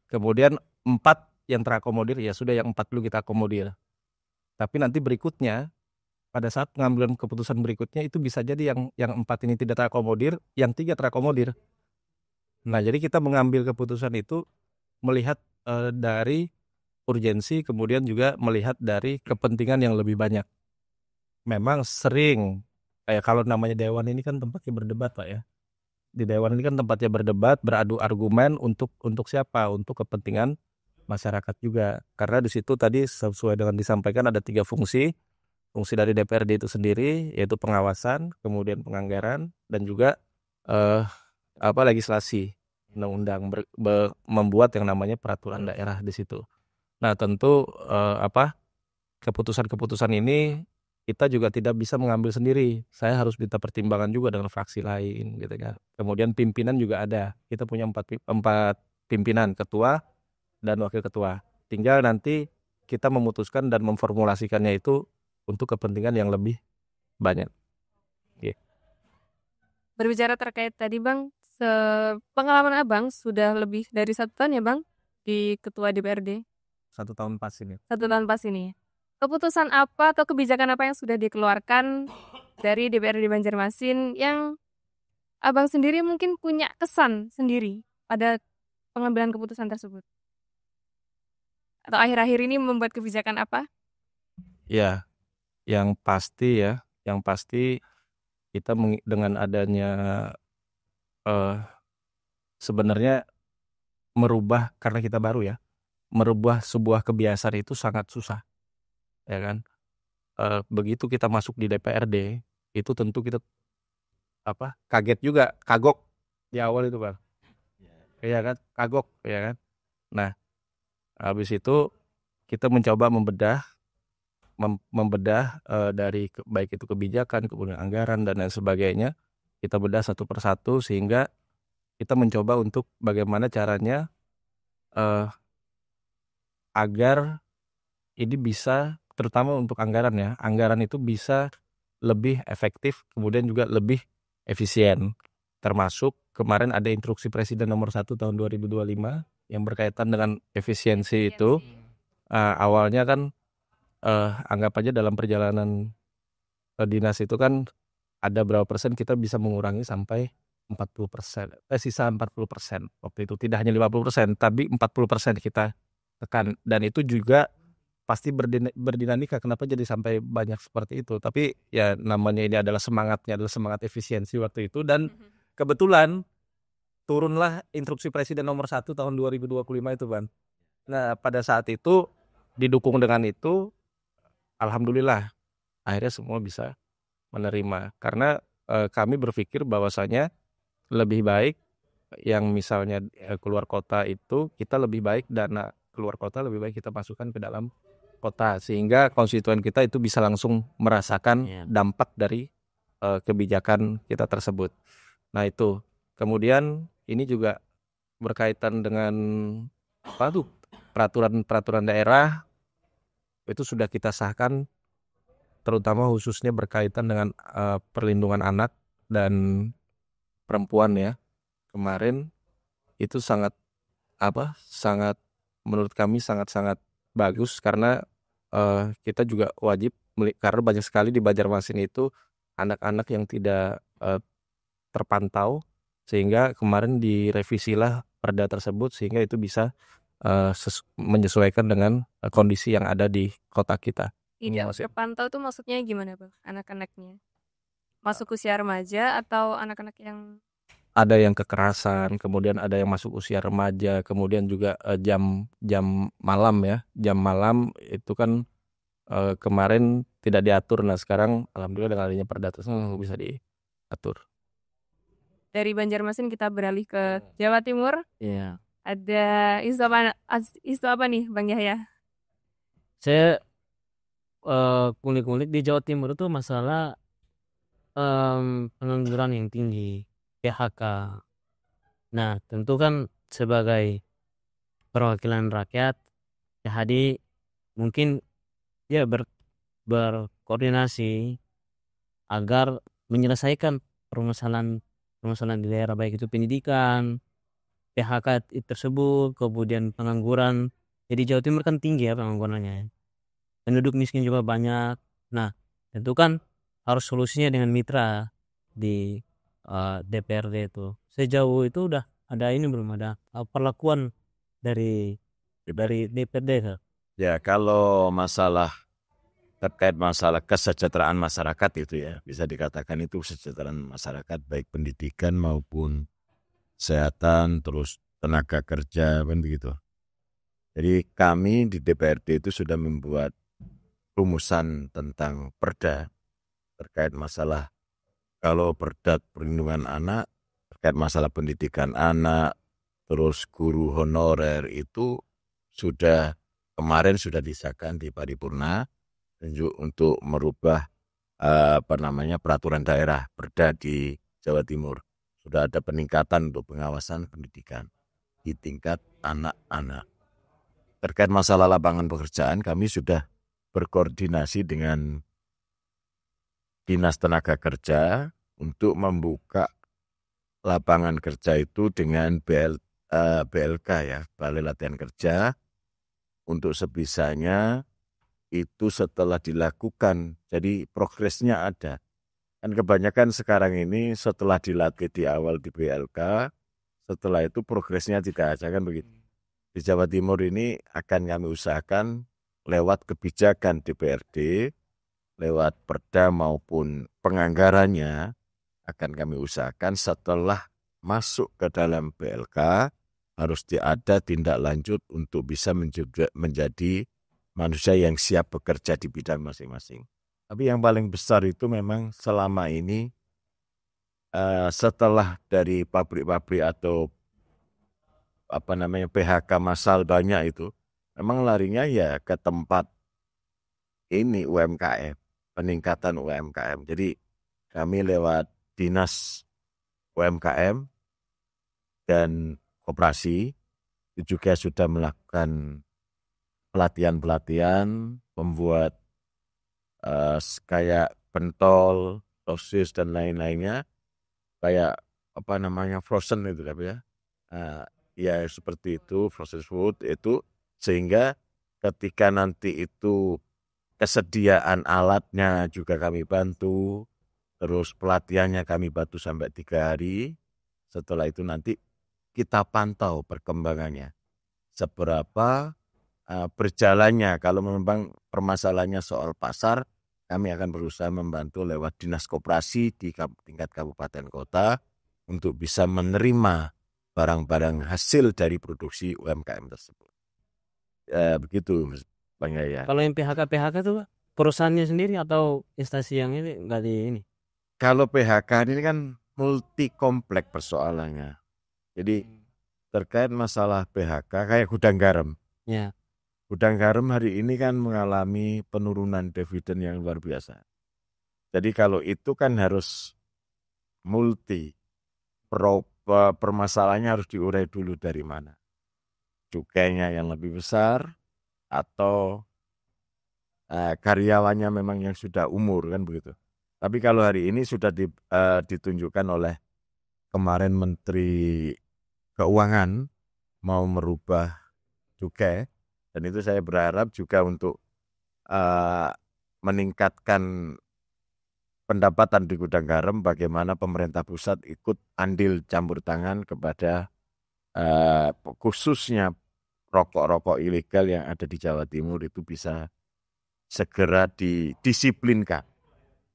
A: Kemudian 4 yang terakomodir, ya sudah yang 4 dulu kita akomodir. Tapi nanti berikutnya pada saat pengambilan keputusan berikutnya itu bisa jadi yang 4 ini tidak terakomodir, yang 3 terakomodir. Nah, jadi kita mengambil keputusan itu melihat dari urgensi, kemudian juga melihat dari kepentingan yang lebih banyak. Memang sering kayak kalau namanya dewan ini kan tempatnya berdebat Pak ya. Di dewan ini kan tempatnya berdebat, beradu argumen untuk siapa? Untuk kepentingan masyarakat juga. Karena di situ tadi sesuai dengan disampaikan ada 3 fungsi. Fungsi dari DPRD itu sendiri yaitu pengawasan, kemudian penganggaran, dan juga legislasi, undang-undang, membuat yang namanya peraturan daerah di situ. Nah, tentu keputusan-keputusan ini kita juga tidak bisa mengambil sendiri. Saya harus minta pertimbangan juga dengan fraksi lain gitu kan. Kemudian pimpinan juga ada. Kita punya 4 pimpinan, ketua dan wakil ketua. Tinggal nanti kita memutuskan dan memformulasikannya itu untuk kepentingan yang lebih banyak.
C: Berbicara terkait tadi Bang, pengalaman Abang sudah lebih dari 1 tahun ya Bang di ketua DPRD?
A: 1 tahun pas ini.
C: 1 tahun pas ini. Keputusan apa atau kebijakan apa yang sudah dikeluarkan dari DPRD Banjarmasin yang Abang sendiri mungkin punya kesan sendiri pada pengambilan keputusan tersebut? Atau akhir-akhir ini membuat kebijakan apa?
A: Ya, yang pasti kita dengan adanya sebenarnya merubah, karena kita baru ya, merubah sebuah kebiasaan itu sangat susah, ya kan? Begitu kita masuk di DPRD itu tentu kita kaget juga, kagok di awal itu Bang, ya kan, kagok, ya kan. Nah, habis itu kita mencoba membedah membedah dari baik itu kebijakan, kemudian anggaran dan lain sebagainya. Kita bedah satu persatu sehingga kita mencoba untuk bagaimana caranya agar ini bisa, terutama untuk anggaran ya, anggaran itu bisa lebih efektif, kemudian juga lebih efisien. Termasuk kemarin ada instruksi Presiden nomor 1 tahun 2025 yang berkaitan dengan efisiensi itu. Awalnya kan anggap aja dalam perjalanan dinas itu kan ada berapa persen kita bisa mengurangi sampai 40%, sisa 40%. Waktu itu tidak hanya 50%, tapi 40% kita tekan. Dan itu juga pasti berdinamika kenapa jadi sampai banyak seperti itu. Tapi ya namanya ini adalah semangatnya adalah semangat efisiensi waktu itu. Dan kebetulan turunlah instruksi Presiden nomor 1 tahun 2025 itu, Ban. Nah pada saat itu didukung dengan itu, alhamdulillah akhirnya semua bisa menerima. Karena kami berpikir bahwasanya lebih baik yang misalnya keluar kota itu kita lebih baik dana keluar kota lebih baik kita masukkan ke dalam kota sehingga konstituen kita itu bisa langsung merasakan dampak dari kebijakan kita tersebut. Nah itu kemudian ini juga berkaitan dengan peraturan daerah itu sudah kita sahkan, terutama khususnya berkaitan dengan perlindungan anak dan perempuan ya. Kemarin itu sangat menurut kami sangat bagus karena kita juga wajib karena banyak sekali di Banjarmasin itu anak-anak yang tidak terpantau, sehingga kemarin direvisilah perda tersebut sehingga itu bisa menyesuaikan dengan kondisi yang ada di kota kita.
C: Tidak terpantau tuh maksudnya gimana Bang? Anak-anaknya masuk usia remaja atau anak-anak yang
A: ada yang kekerasan, kemudian ada yang masuk usia remaja, kemudian juga jam malam ya. Jam malam itu kan kemarin tidak diatur. Nah sekarang alhamdulillah dengan adanya perda tersebut bisa diatur.
C: Dari Banjarmasin kita beralih ke Jawa Timur.
D: Iya.
C: Ada isu apa nih Bang Yahya?
D: Saya kulik-kulik di Jawa Timur itu masalah pengangguran yang tinggi, PHK. Nah tentu kan sebagai perwakilan rakyat, jadi mungkin ya berkoordinasi agar menyelesaikan permasalahan di daerah, baik itu pendidikan, PHK tersebut, kemudian pengangguran. Jadi Jawa Timur kan tinggi ya penganggurannya, penduduk miskin juga banyak. Nah tentu kan harus solusinya dengan mitra di DPRD itu. Sejauh itu udah ada ini belum ada perlakuan dari DPRD kan?
B: Ya kalau terkait masalah kesejahteraan masyarakat itu ya bisa dikatakan itu kesejahteraan masyarakat baik pendidikan maupun kesehatan terus tenaga kerja kan begitu. Jadi kami di DPRD itu sudah membuat rumusan tentang perda terkait masalah kalau perda perlindungan anak, terkait masalah pendidikan anak, terus guru honorer itu kemarin sudah disahkan di paripurna untuk merubah peraturan daerah perda di Jawa Timur. Sudah ada peningkatan untuk pengawasan pendidikan di tingkat anak-anak. Terkait masalah lapangan pekerjaan kami sudah berkoordinasi dengan Dinas Tenaga Kerja untuk membuka lapangan kerja itu dengan BLK ya, Balai Latihan Kerja, untuk sebisanya itu setelah dilakukan. Jadi progresnya ada. Kan kebanyakan sekarang ini setelah dilatih di awal di BLK, setelah itu progresnya tidak ada kan begitu. Di Jawa Timur ini akan kami usahakan lewat kebijakan DPRD, lewat perda maupun penganggarannya akan kami usahakan setelah masuk ke dalam BLK harus ada tindak lanjut untuk bisa menjadi manusia yang siap bekerja di bidang masing-masing. Tapi yang paling besar itu memang selama ini setelah dari pabrik-pabrik atau PHK massal banyak itu, memang larinya ya ke tempat ini UMKM, peningkatan UMKM. Jadi kami lewat Dinas UMKM dan Koperasi itu juga sudah melakukan pelatihan-pelatihan, membuat kayak pentol, sosis dan lain-lainnya, kayak apa namanya frozen itu ya. Ya seperti itu, frozen food itu, sehingga ketika nanti itu kesediaan alatnya juga kami bantu, terus pelatihannya kami bantu sampai 3 hari. Setelah itu nanti kita pantau perkembangannya, seberapa berjalannya. Kalau memang permasalahannya soal pasar, kami akan berusaha membantu lewat dinas koperasi di tingkat kabupaten kota untuk bisa menerima barang-barang hasil dari produksi UMKM tersebut. Begitu Bang Yaya.
D: Kalau yang PHK tuh Pak, perusahaannya sendiri atau instansi yang ini nggak di ini?
B: Kalau PHK ini kan multi kompleks persoalannya. Jadi terkait masalah PHK kayak gudang garam.
D: Ya.
B: Gudang garam hari ini kan mengalami penurunan dividen yang luar biasa. Jadi kalau itu kan harus multi. Permasalahannya harus diurai dulu dari mana. Cukainya yang lebih besar atau karyawannya memang yang sudah umur kan begitu. Tapi kalau hari ini sudah ditunjukkan oleh kemarin Menteri Keuangan mau merubah cukai, dan itu saya berharap juga untuk meningkatkan pendapatan di gudang garam, bagaimana pemerintah pusat ikut andil campur tangan kepada khususnya rokok-rokok ilegal yang ada di Jawa Timur itu bisa segera didisiplinkan.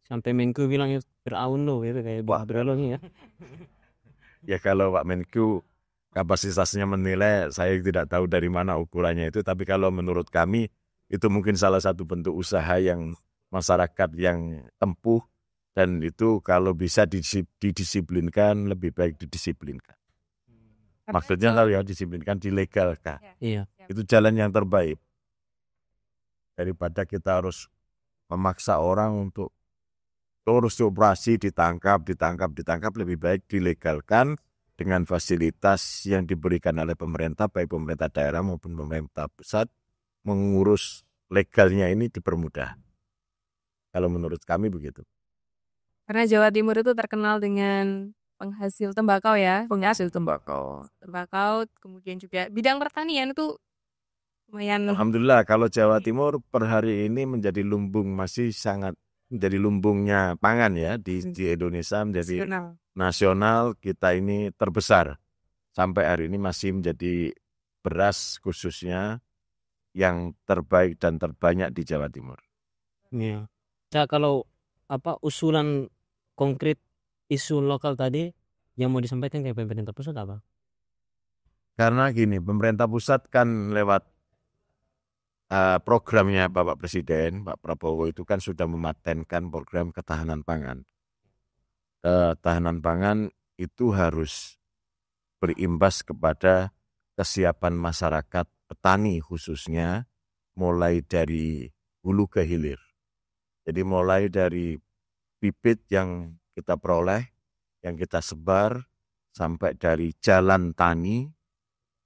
D: Sampai Menku bilang Fir'aun loh, itu kayak berolong ya.
B: Ya kalau Pak Menku kapasitasnya menilai, saya tidak tahu dari mana ukurannya itu, tapi kalau menurut kami itu mungkin salah satu bentuk usaha yang masyarakat yang tempuh, dan itu kalau bisa didisiplinkan, lebih baik didisiplinkan. Maksudnya kalau ya disiplinkan, dilegalkan.
D: Iya.
B: Itu jalan yang terbaik. Daripada kita harus memaksa orang untuk terus operasi, ditangkap, lebih baik dilegalkan dengan fasilitas yang diberikan oleh pemerintah, baik pemerintah daerah maupun pemerintah pusat, mengurus legalnya ini dipermudah. Kalau menurut kami begitu.
C: Karena Jawa Timur itu terkenal dengan penghasil tembakau ya.
B: Penghasil tembakau.
C: Kemudian juga bidang pertanian itu lumayan.
B: Alhamdulillah kalau Jawa Timur per hari ini menjadi lumbung, masih sangat menjadi lumbungnya pangan ya di Indonesia, menjadi nasional kita ini terbesar. Sampai hari ini masih menjadi beras khususnya yang terbaik dan terbanyak di Jawa Timur.
D: Iya. Nah, kalau usulan konkret isu lokal tadi yang mau disampaikan ke pemerintah pusat apa?
B: Karena gini, pemerintah pusat kan lewat programnya Bapak Presiden, Pak Prabowo itu kan sudah mematenkan program ketahanan pangan. Ketahanan pangan itu harus berimbas kepada kesiapan masyarakat petani khususnya, mulai dari hulu ke hilir. Jadi mulai dari bibit yang kita peroleh, yang kita sebar, sampai dari jalan tani,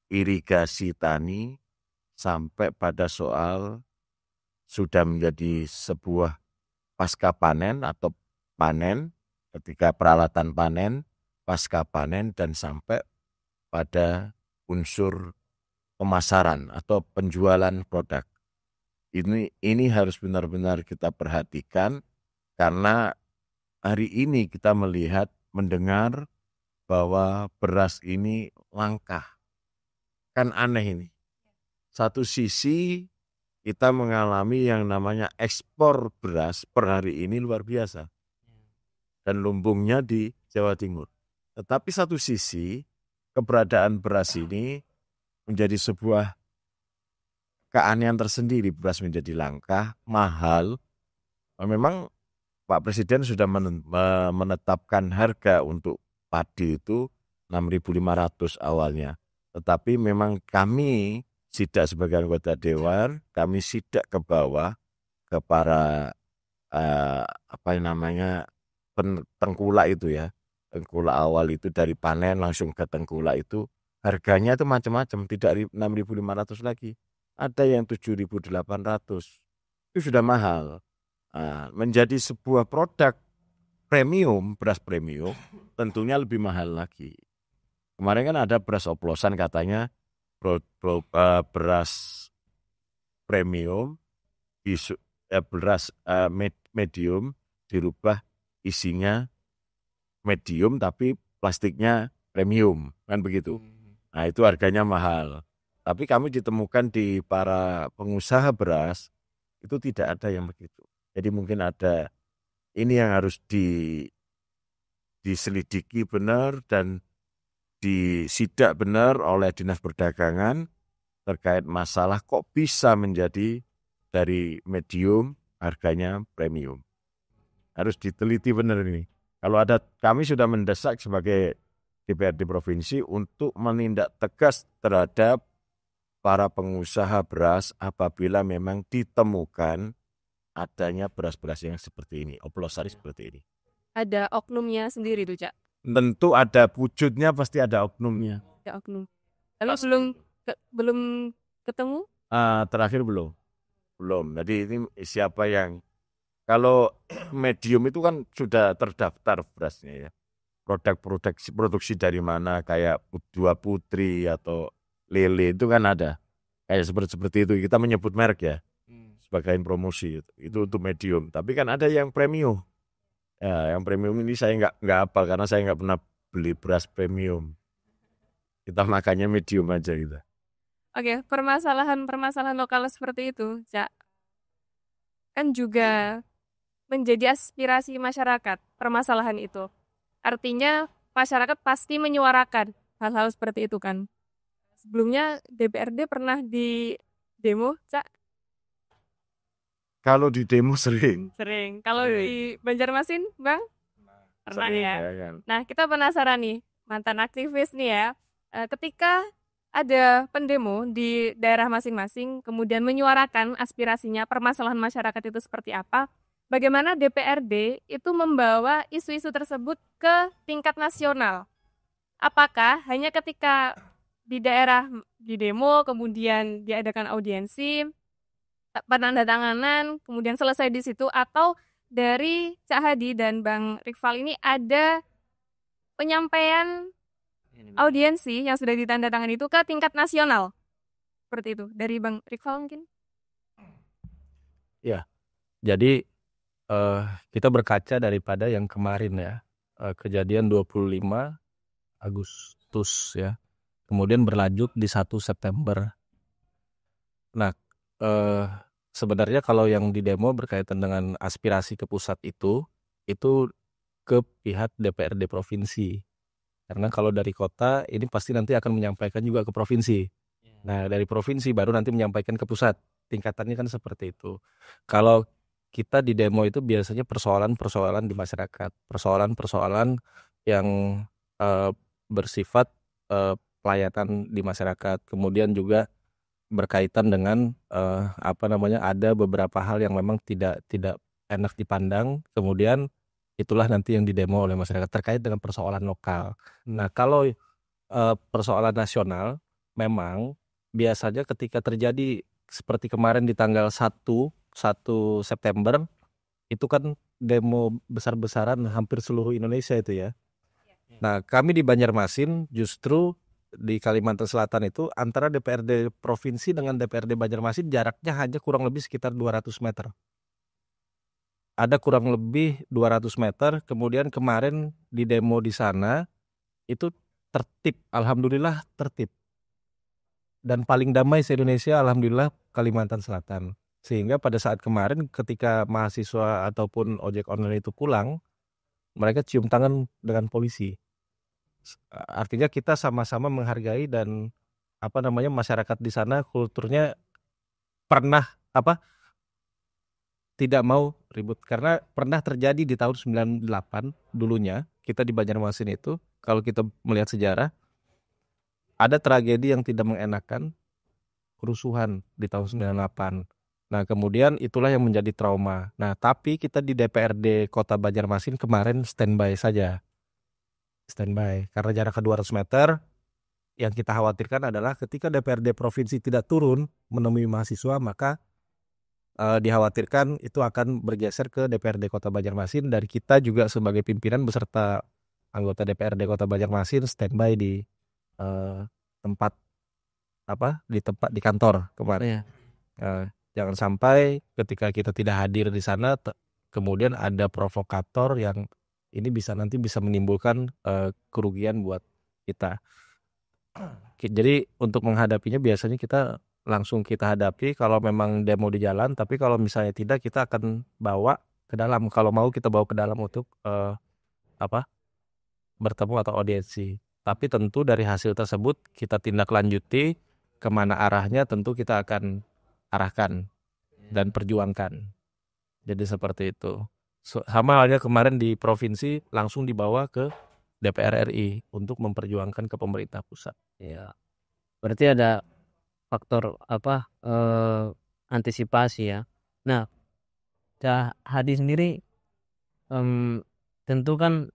B: irigasi tani, sampai pada soal sudah menjadi sebuah pasca panen atau panen, ketika peralatan panen, pasca panen, dan sampai pada unsur pemasaran atau penjualan produk. Ini harus benar-benar kita perhatikan, karena hari ini kita melihat, mendengar bahwa beras ini langka. Kan aneh ini. Satu sisi kita mengalami yang namanya ekspor beras per hari ini luar biasa. Dan lumbungnya di Jawa Timur. Tetapi satu sisi keberadaan beras ini menjadi sebuah keanehan tersendiri. Beras menjadi langka, mahal. Memang Pak Presiden sudah menetapkan harga untuk padi itu 6.500 awalnya. Tetapi memang kami sidak sebagai anggota dewan, kami sidak ke bawah, ke para tengkulak itu ya. Tengkulak awal itu dari panen langsung ke tengkulak itu harganya itu macam-macam, tidak 6.500 lagi. Ada yang 7.800. Itu sudah mahal. Nah, menjadi sebuah produk premium, beras premium, tentunya lebih mahal lagi. Kemarin kan ada beras oplosan katanya beras premium, beras medium dirubah isinya medium tapi plastiknya premium, kan begitu. Nah itu harganya mahal. Tapi kami ditemukan di para pengusaha beras itu tidak ada yang begitu. Jadi mungkin ada ini yang harus diselidiki benar dan disidak benar oleh Dinas Perdagangan terkait masalah kok bisa menjadi dari medium harganya premium. Harus diteliti benar ini. Kalau ada, kami sudah mendesak sebagai DPRD Provinsi untuk menindak tegas terhadap para pengusaha beras apabila memang ditemukan adanya beras-beras yang seperti ini, oplosan seperti ini.
C: Ada oknumnya sendiri tuh, Cak?
B: Tentu ada wujudnya, pasti ada oknumnya.
C: Ada oknum. Tapi belum ketemu?
B: Terakhir belum. Jadi ini siapa yang, kalau medium itu kan sudah terdaftar berasnya ya. Produksi dari mana, kayak Dua Putri atau Lele itu kan ada. Kayak seperti itu, kita menyebut merek ya. Sebagai promosi itu untuk medium. Tapi kan ada yang premium. Ya, yang premium ini saya nggak hafal karena saya nggak pernah beli beras premium. Kita makannya medium aja gitu.
C: Oke, permasalahan lokal seperti itu, Cak, kan juga menjadi aspirasi masyarakat, permasalahan itu. Artinya masyarakat pasti menyuarakan hal-hal seperti itu kan. Sebelumnya DPRD pernah di demo, Cak?
B: Kalau di demo sering.
C: Sering. Kalau di Banjarmasin, Bang? Pernah
B: Sering,
C: ya?
B: kan?
C: Nah, kita penasaran nih, mantan aktivis nih ya, ketika ada pendemo di daerah masing-masing, kemudian menyuarakan aspirasinya, permasalahan masyarakat itu seperti apa, bagaimana DPRD itu membawa isu-isu tersebut ke tingkat nasional? Apakah hanya ketika di daerah di demo, kemudian diadakan audiensi, penandatanganan, kemudian selesai di situ, atau dari Cak Hadi dan Bang Rikval ini ada penyampaian audiensi yang sudah ditandatangani itu ke tingkat nasional? Seperti itu. Dari Bang Rikval mungkin?
A: Ya, jadi kita berkaca daripada yang kemarin ya, kejadian 25 Agustus ya, kemudian berlanjut di 1 September. Nah, sebenarnya kalau yang di demo berkaitan dengan aspirasi ke pusat itu ke pihak DPRD provinsi. Karena kalau dari kota ini pasti nanti akan menyampaikan juga ke provinsi. Nah, dari provinsi baru nanti menyampaikan ke pusat. Tingkatannya kan seperti itu. Kalau kita di demo itu biasanya persoalan-persoalan di masyarakat, persoalan-persoalan yang bersifat pelayanan di masyarakat. Kemudian juga berkaitan dengan ada beberapa hal yang memang tidak enak dipandang, kemudian itulah nanti yang didemo oleh masyarakat terkait dengan persoalan lokal. Nah, kalau persoalan nasional memang biasanya ketika terjadi seperti kemarin di tanggal 1 September itu kan demo besar-besaran hampir seluruh Indonesia itu ya. Nah, kami di Banjarmasin justru di Kalimantan Selatan itu antara DPRD provinsi dengan DPRD Banjarmasin jaraknya hanya kurang lebih sekitar 200 meter. Ada kurang lebih 200 meter, kemudian kemarin di demo di sana itu tertib, alhamdulillah tertib. Dan paling damai se-Indonesia alhamdulillah Kalimantan Selatan. Sehingga pada saat kemarin ketika mahasiswa ataupun ojek online itu pulang, mereka cium tangan dengan polisi. Artinya kita sama-sama menghargai dan masyarakat di sana kulturnya pernah tidak mau ribut, karena pernah terjadi di tahun 98 dulunya kita di Banjarmasin itu, kalau kita melihat sejarah ada tragedi yang tidak mengenakan, kerusuhan di tahun 98. Nah, kemudian itulah yang menjadi trauma. Nah, tapi kita di DPRD Kota Banjarmasin kemarin standby saja. Standby. Karena jarak 200 meter, yang kita khawatirkan adalah ketika DPRD Provinsi tidak turun menemui mahasiswa, maka dikhawatirkan itu akan bergeser ke DPRD Kota Banjarmasin. Dari kita juga sebagai pimpinan beserta anggota DPRD Kota Banjarmasin standby di tempat di kantor kemarin.
D: Iya.
A: Jangan sampai ketika kita tidak hadir di sana kemudian ada provokator yang ini nanti bisa menimbulkan kerugian buat kita. Jadi untuk menghadapinya biasanya kita langsung kita hadapi kalau memang demo di jalan, tapi kalau misalnya tidak kita akan bawa ke dalam. Kalau mau kita bawa ke dalam untuk bertemu atau audiensi. Tapi tentu dari hasil tersebut kita tindak lanjuti kemana arahnya tentu kita akan arahkan dan perjuangkan. Jadi seperti itu. Sama halnya kemarin di provinsi langsung dibawa ke DPR RI untuk memperjuangkan ke pemerintah pusat.
D: Ya, berarti ada faktor antisipasi ya. Nah, Hadi sendiri tentu kan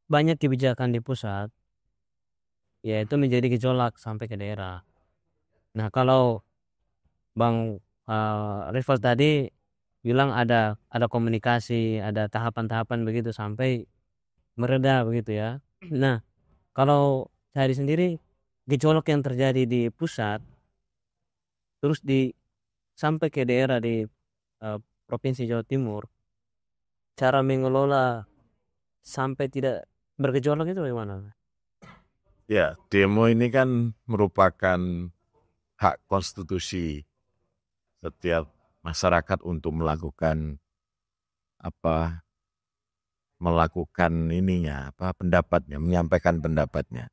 D: banyak kebijakan di pusat, yaitu menjadi gejolak sampai ke daerah. Nah, kalau Bang Rival tadi bilang ada komunikasi, ada tahapan-tahapan begitu sampai mereda begitu ya. Nah, kalau Hadi sendiri gejolak yang terjadi di pusat terus sampai ke daerah di Provinsi Jawa Timur, cara mengelola sampai tidak bergejolak itu bagaimana?
B: Ya, demo ini kan merupakan hak konstitusi setiap masyarakat untuk melakukan pendapatnya, menyampaikan pendapatnya.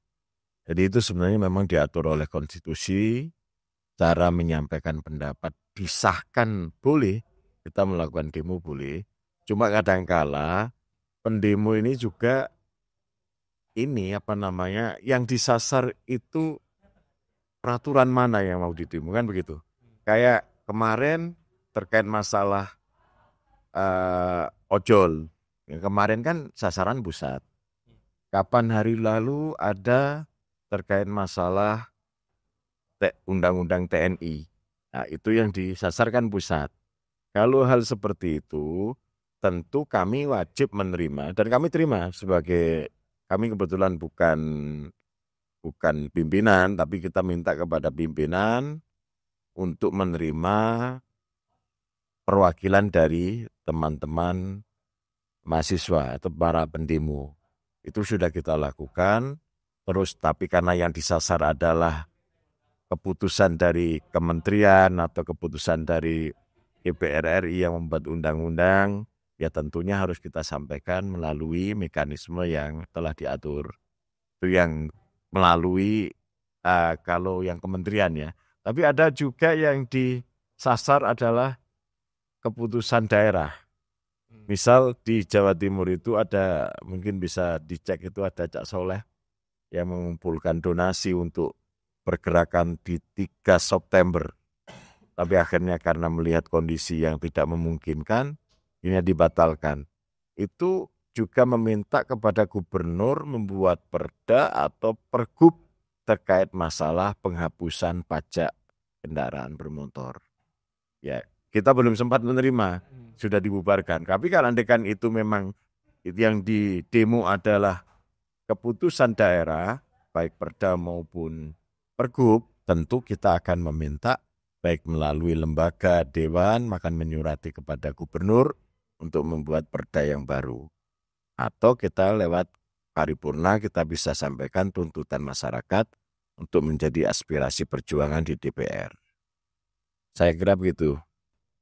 B: Jadi itu sebenarnya memang diatur oleh konstitusi, cara menyampaikan pendapat disahkan boleh, kita melakukan demo boleh. Cuma kadangkala pendemo ini juga yang disasar itu peraturan mana yang mau didemo kan begitu. Kayak kemarin terkait masalah ojol. Yang kemarin kan sasaran pusat. Kapan hari lalu ada terkait masalah undang-undang TNI. Nah, itu yang disasarkan pusat. Kalau hal seperti itu, tentu kami wajib menerima dan kami terima sebagai kami kebetulan bukan pimpinan, tapi kita minta kepada pimpinan untuk menerima perwakilan dari teman-teman mahasiswa atau para pendemo. Itu sudah kita lakukan, terus tapi karena yang disasar adalah keputusan dari kementerian atau keputusan dari DPR RI yang membuat undang-undang, ya tentunya harus kita sampaikan melalui mekanisme yang telah diatur. Itu yang melalui kalau yang kementerian ya. Tapi ada juga yang disasar adalah keputusan daerah. Misal di Jawa Timur itu ada, mungkin bisa dicek itu ada Cak Soleh yang mengumpulkan donasi untuk pergerakan di 3 September. Tapi akhirnya karena melihat kondisi yang tidak memungkinkan, ini dibatalkan. Itu juga meminta kepada gubernur membuat perda atau pergub terkait masalah penghapusan pajak kendaraan bermotor. Ya, kita belum sempat menerima, sudah dibubarkan. Tapi kalau andekan itu memang yang di demo adalah keputusan daerah, baik perda maupun pergub, tentu kita akan meminta baik melalui lembaga dewan akan menyurati kepada gubernur untuk membuat perda yang baru. Atau kita lewat paripurna kita bisa sampaikan tuntutan masyarakat untuk menjadi aspirasi perjuangan di DPR. Saya kira begitu.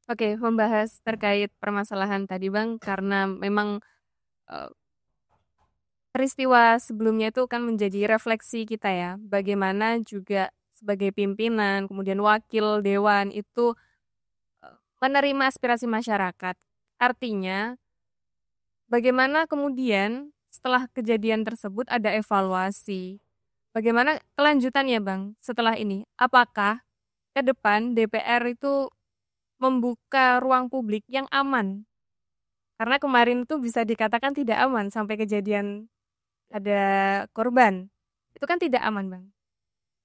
C: Oke, membahas terkait permasalahan tadi Bang, karena memang peristiwa sebelumnya itu kan menjadi refleksi kita ya, bagaimana juga sebagai pimpinan, kemudian wakil dewan itu menerima aspirasi masyarakat. Artinya, bagaimana kemudian setelah kejadian tersebut ada evaluasi. Bagaimana kelanjutannya Bang setelah ini? Apakah ke depan DPR itu membuka ruang publik yang aman. Karena kemarin itu bisa dikatakan tidak aman sampai kejadian ada korban. Itu kan tidak aman, Bang.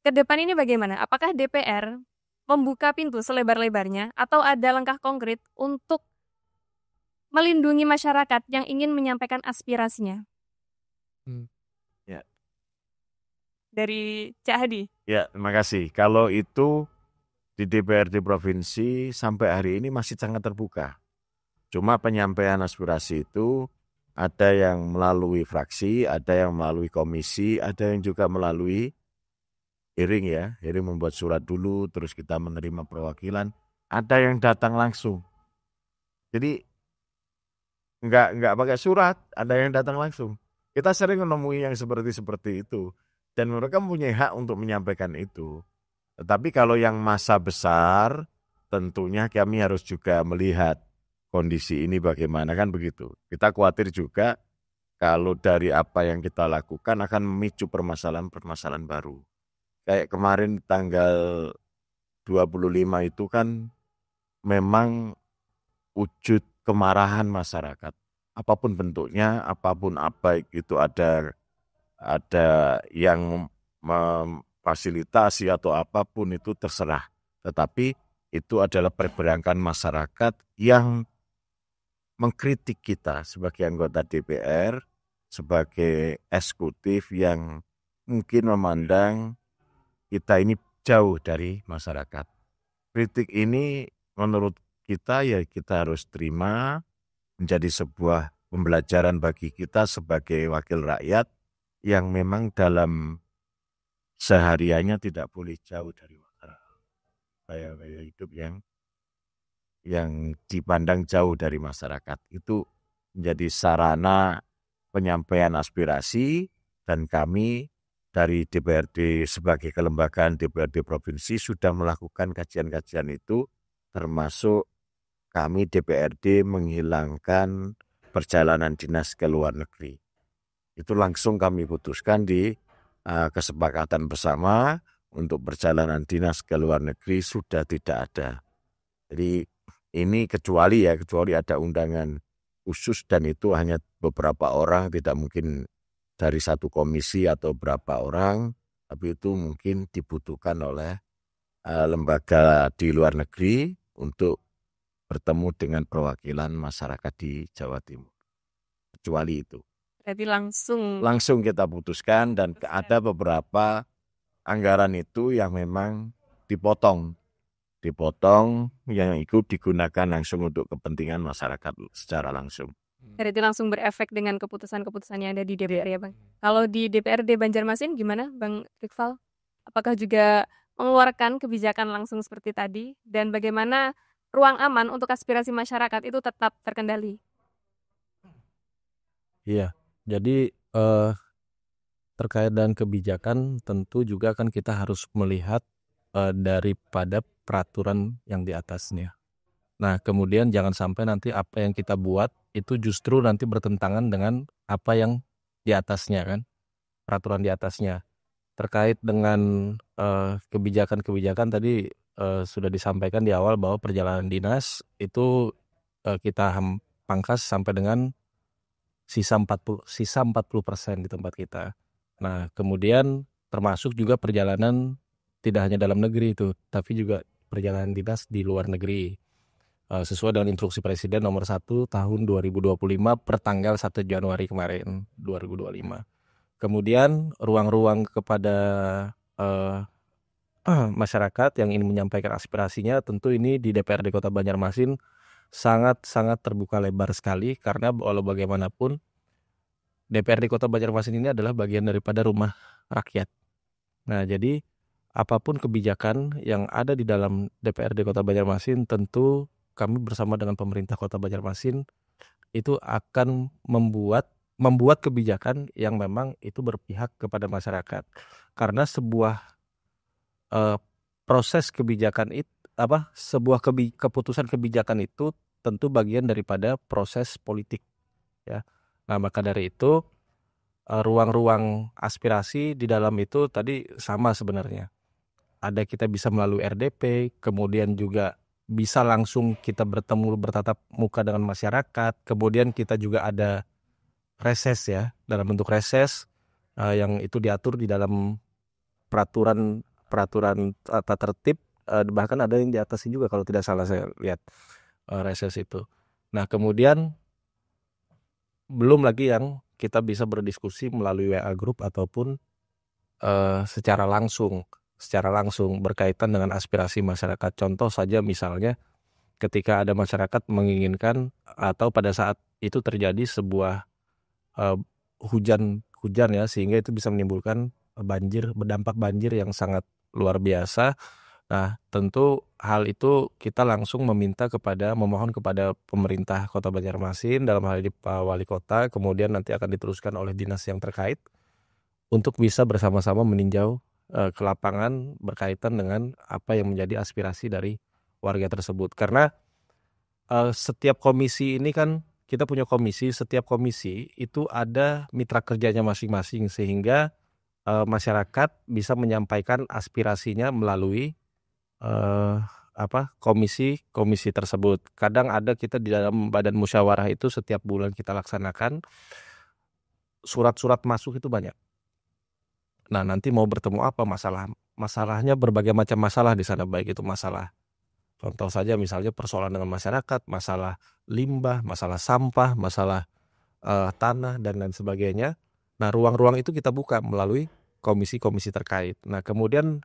C: Ke depan ini bagaimana? Apakah DPR membuka pintu selebar-lebarnya atau ada langkah konkret untuk melindungi masyarakat yang ingin menyampaikan aspirasinya?
B: Ya.
C: Dari Cak Hadi.
B: Ya, terima kasih. Kalau itu di DPRD provinsi sampai hari ini masih sangat terbuka. Cuma penyampaian aspirasi itu ada yang melalui fraksi, ada yang melalui komisi, ada yang juga melalui hearing ya. Hearing membuat surat dulu, terus kita menerima perwakilan. Ada yang datang langsung. Jadi enggak pakai surat, ada yang datang langsung. Kita sering menemui yang seperti itu. Dan mereka mempunyai hak untuk menyampaikan itu. Tetapi kalau yang masa besar, tentunya kami harus juga melihat kondisi ini bagaimana, kan begitu. Kita khawatir juga kalau dari apa yang kita lakukan akan memicu permasalahan-permasalahan baru. Kayak kemarin tanggal 25 itu kan memang wujud kemarahan masyarakat. Apapun bentuknya, apapun apa itu ada yang memfasilitasi atau apapun itu terserah. Tetapi itu adalah pergerakan masyarakat yang mengkritik kita sebagai anggota DPR, sebagai eksekutif yang mungkin memandang kita ini jauh dari masyarakat. Kritik ini menurut kita ya kita harus terima, menjadi sebuah pembelajaran bagi kita sebagai wakil rakyat yang memang dalam sehariannya tidak boleh jauh dari masyarakat. Gaya hidup yang dipandang jauh dari masyarakat. Itu menjadi sarana penyampaian aspirasi, dan kami dari DPRD sebagai kelembagaan DPRD Provinsi sudah melakukan kajian-kajian itu, termasuk kami DPRD menghilangkan perjalanan dinas ke luar negeri. Itu langsung kami putuskan di kesepakatan bersama untuk perjalanan dinas ke luar negeri sudah tidak ada. Jadi ini kecuali ada undangan khusus, dan itu hanya beberapa orang, tidak mungkin dari satu komisi atau berapa orang, tapi itu mungkin dibutuhkan oleh lembaga di luar negeri untuk bertemu dengan perwakilan masyarakat di Jawa Timur. Kecuali itu.
C: Berarti
B: langsung kita putuskan, dan ada beberapa anggaran itu yang memang dipotong yang ikut digunakan langsung untuk kepentingan masyarakat secara langsung.
C: Berarti langsung berefek dengan keputusan-keputusan yang ada di DPR ya, Bang. Kalau di DPRD Banjarmasin gimana, Bang Iqbal? Apakah juga mengeluarkan kebijakan langsung seperti tadi, dan bagaimana ruang aman untuk aspirasi masyarakat itu tetap terkendali?
A: Iya, jadi terkait dengan kebijakan tentu juga kan kita harus melihat daripada peraturan yang di atasnya. Nah, kemudian jangan sampai nanti apa yang kita buat itu justru nanti bertentangan dengan apa yang di atasnya kan, peraturan di atasnya. Terkait dengan kebijakan-kebijakan tadi sudah disampaikan di awal bahwa perjalanan dinas itu kita pangkas sampai dengan sisa 40% di tempat kita. Nah, kemudian termasuk juga perjalanan tidak hanya dalam negeri itu, tapi juga perjalanan dinas di luar negeri. Sesuai dengan instruksi Presiden nomor 1 tahun 2025 per tanggal 1 Januari kemarin 2025. Kemudian ruang-ruang kepada masyarakat yang ingin menyampaikan aspirasinya, tentu ini di DPRD Kota Banjarmasin sangat-sangat terbuka lebar sekali, karena walau bagaimanapun DPRD Kota Banjarmasin ini adalah bagian daripada rumah rakyat. Nah, jadi apapun kebijakan yang ada di dalam DPRD Kota Banjarmasin, tentu kami bersama dengan pemerintah Kota Banjarmasin itu akan membuat kebijakan yang memang itu berpihak kepada masyarakat. Karena sebuah proses kebijakan itu sebuah keputusan kebijakan itu tentu bagian daripada proses politik ya. Nah, maka dari itu ruang-ruang aspirasi di dalam itu tadi sama sebenarnya. ada kita bisa melalui RDP, kemudian juga bisa langsung kita bertemu bertatap muka dengan masyarakat, kemudian kita juga ada reses ya, dalam bentuk reses yang itu diatur di dalam peraturan tata tertib, bahkan ada yang di atasnya juga kalau tidak salah saya lihat reses itu. Nah kemudian belum lagi yang kita bisa berdiskusi melalui WA group ataupun secara langsung berkaitan dengan aspirasi masyarakat. Contoh saja misalnya ketika ada masyarakat menginginkan atau pada saat itu terjadi sebuah hujan ya, sehingga itu bisa menimbulkan berdampak banjir yang sangat luar biasa. Nah tentu hal itu kita langsung memohon kepada pemerintah Kota Banjarmasin, dalam hal ini Pak Wali Kota, kemudian nanti akan diteruskan oleh dinas yang terkait untuk bisa bersama-sama meninjau ke lapangan berkaitan dengan apa yang menjadi aspirasi dari warga tersebut. Karena setiap komisi ini kan kita punya komisi, setiap komisi itu ada mitra kerjanya masing-masing, sehingga masyarakat bisa menyampaikan aspirasinya melalui komisi tersebut. Kadang ada kita di dalam badan musyawarah itu setiap bulan kita laksanakan surat-surat masuk itu banyak. Nah nanti mau bertemu apa masalahnya berbagai macam masalah di sana, baik itu masalah contoh saja misalnya persoalan dengan masyarakat, masalah limbah, masalah sampah, masalah tanah dan lain sebagainya. Nah ruang-ruang itu kita buka melalui komisi-komisi terkait. Nah kemudian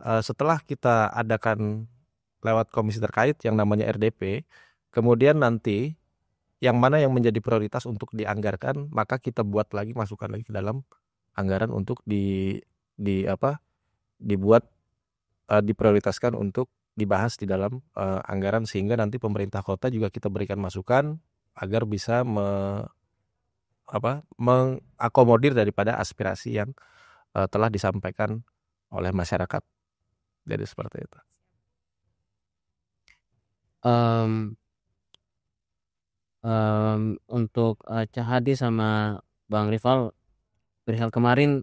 A: setelah kita adakan lewat komisi terkait yang namanya RDP, kemudian nanti yang mana yang menjadi prioritas untuk dianggarkan, maka kita buat lagi, masukkan lagi ke dalam anggaran untuk diprioritaskan untuk dibahas di dalam anggaran, sehingga nanti pemerintah kota juga kita berikan masukan agar bisa mengakomodir daripada aspirasi yang telah disampaikan oleh masyarakat. Jadi seperti itu.
D: Untuk Cah Hadi sama Bang Rival, perihal kemarin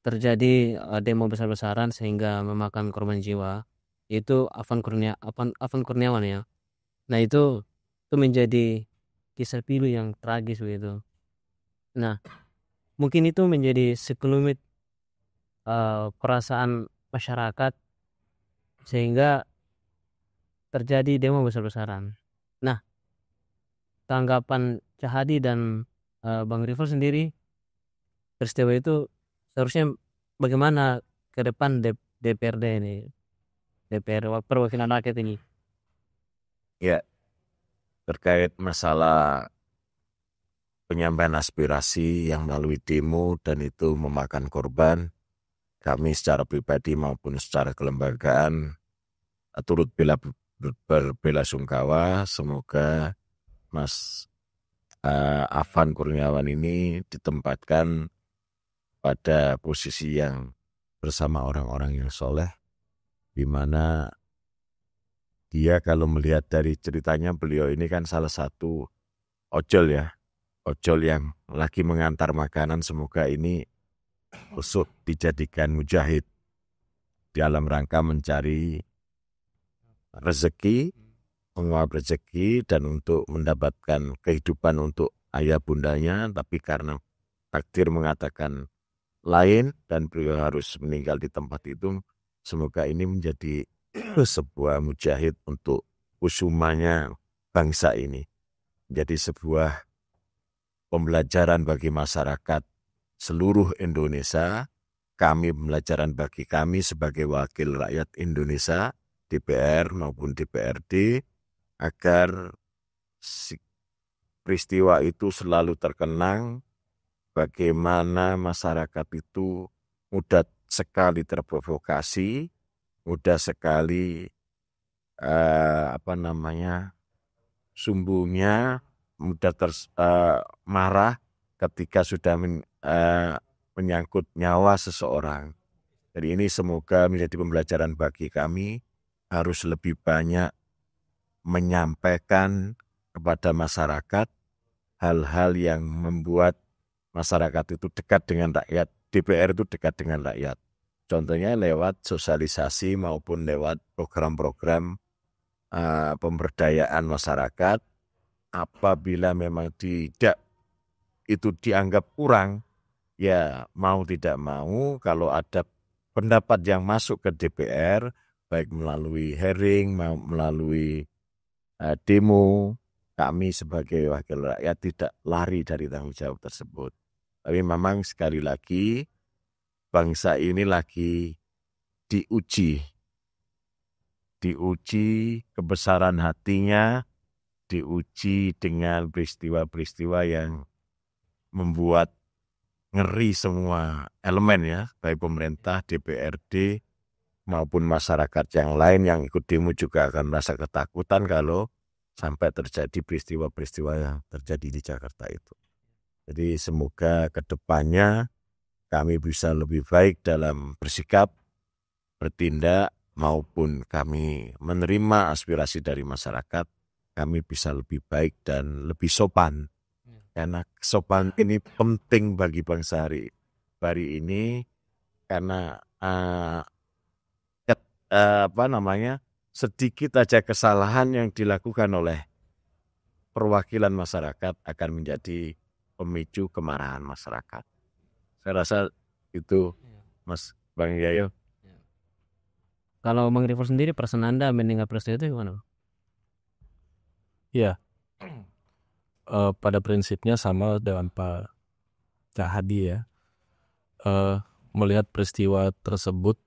D: terjadi demo besar-besaran sehingga memakan korban jiwa, yaitu Afan Kurniawan ya. Nah itu menjadi kisah pilu yang tragis begitu. Nah mungkin itu menjadi sekelumit perasaan masyarakat sehingga terjadi demo besar-besaran. Nah tanggapan Cah Hadi dan Bang Rival sendiri, peristiwa itu seharusnya bagaimana ke depan DPRD ini, DPR Perwakilan Rakyat ini?
B: Ya, terkait masalah penyampaian aspirasi yang melalui demo dan itu memakan korban, kami secara pribadi maupun secara kelembagaan turut berbela-sungkawa. Semoga Mas Afan Kurniawan ini ditempatkan pada posisi yang bersama orang-orang yang soleh, di mana dia kalau melihat dari ceritanya, beliau ini kan salah satu ojol ya, ojol yang lagi mengantar makanan. Semoga ini usuk dijadikan mujahid dalam rangka mencari rezeki, menguap rezeki dan untuk mendapatkan kehidupan untuk ayah bundanya, tapi karena takdir mengatakan lain dan beliau harus meninggal di tempat itu. Semoga ini menjadi sebuah mujahid untuk usumanya bangsa ini, jadi sebuah pembelajaran bagi masyarakat seluruh Indonesia. Kami pembelajaran bagi kami sebagai wakil rakyat Indonesia, DPR maupun DPRD, agar peristiwa itu selalu terkenang. Bagaimana masyarakat itu mudah sekali terprovokasi, mudah sekali sumbungnya, mudah marah ketika sudah menyangkut nyawa seseorang. Jadi ini semoga menjadi pembelajaran bagi kami, harus lebih banyak menyampaikan kepada masyarakat hal-hal yang membuat masyarakat itu dekat dengan rakyat. DPR itu dekat dengan rakyat. Contohnya lewat sosialisasi maupun lewat program-program pemberdayaan masyarakat. Apabila memang tidak itu dianggap kurang, ya mau tidak mau kalau ada pendapat yang masuk ke DPR, baik melalui hearing, melalui demo, kami sebagai wakil rakyat tidak lari dari tanggung jawab tersebut. Tapi memang sekali lagi, bangsa ini lagi diuji kebesaran hatinya, diuji dengan peristiwa-peristiwa yang membuat ngeri semua elemen ya, baik pemerintah, DPRD, maupun masyarakat yang lain yang ikut demo juga akan merasa ketakutan kalau sampai terjadi peristiwa-peristiwa yang terjadi di Jakarta itu. Jadi semoga ke depannya kami bisa lebih baik dalam bersikap, bertindak, maupun kami menerima aspirasi dari masyarakat, kami bisa lebih baik dan lebih sopan. Karena kesopanan ini penting bagi bangsa hari ini, karena sedikit aja kesalahan yang dilakukan oleh perwakilan masyarakat akan menjadi pemicu kemarahan masyarakat. Saya rasa itu, Mas Bang Yayo.
D: Kalau Bang River sendiri, perasaan Anda mendengar peristiwa itu gimana?
A: Iya. Pada prinsipnya sama dengan Pak Cak Hadi ya. Melihat peristiwa tersebut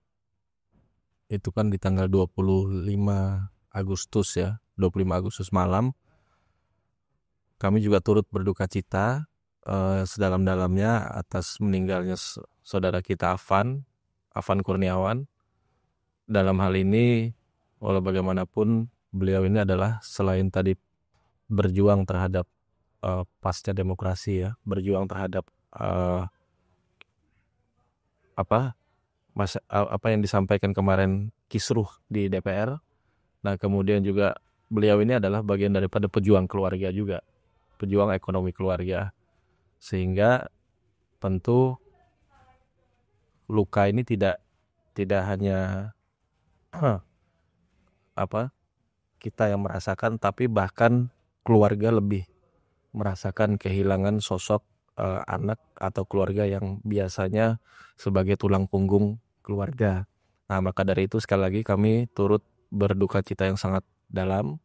A: itu kan di tanggal 25 Agustus ya, 25 Agustus malam. Kami juga turut berduka cita sedalam-dalamnya atas meninggalnya saudara kita Afan Kurniawan. Dalam hal ini, walau bagaimanapun beliau ini adalah selain tadi berjuang terhadap pasca demokrasi ya, berjuang terhadap apa yang disampaikan kemarin kisruh di DPR. Nah, kemudian juga beliau ini adalah bagian daripada pejuang keluarga juga, pejuang ekonomi keluarga, sehingga tentu luka ini tidak hanya kita yang merasakan, tapi bahkan keluarga lebih merasakan kehilangan sosok anak atau keluarga yang biasanya sebagai tulang punggung keluarga. Nah, maka dari itu sekali lagi kami turut berduka cita yang sangat dalam,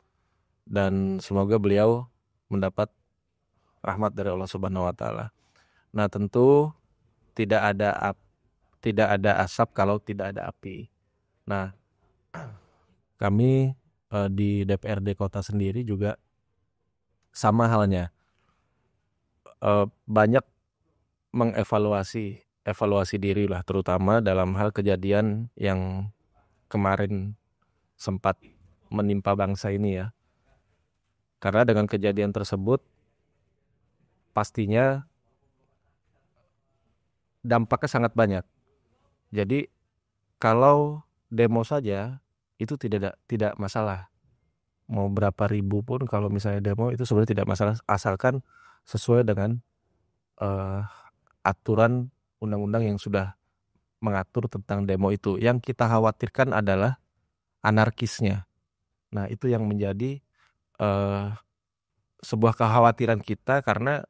A: dan semoga beliau mendapat rahmat dari Allah Subhanahu wa taala. Nah, tentu tidak ada asap kalau tidak ada api. Nah, kami di DPRD Kota sendiri juga sama halnya, banyak mengevaluasi diri lah, terutama dalam hal kejadian yang kemarin sempat menimpa bangsa ini ya. Karena dengan kejadian tersebut pastinya dampaknya sangat banyak. Jadi kalau demo saja itu tidak masalah. Mau berapa ribu pun kalau misalnya demo itu sebenarnya tidak masalah, asalkan sesuai dengan aturan undang-undang yang sudah mengatur tentang demo itu. Yang kita khawatirkan adalah anarkisnya. Nah, itu yang menjadi sebuah kekhawatiran kita, karena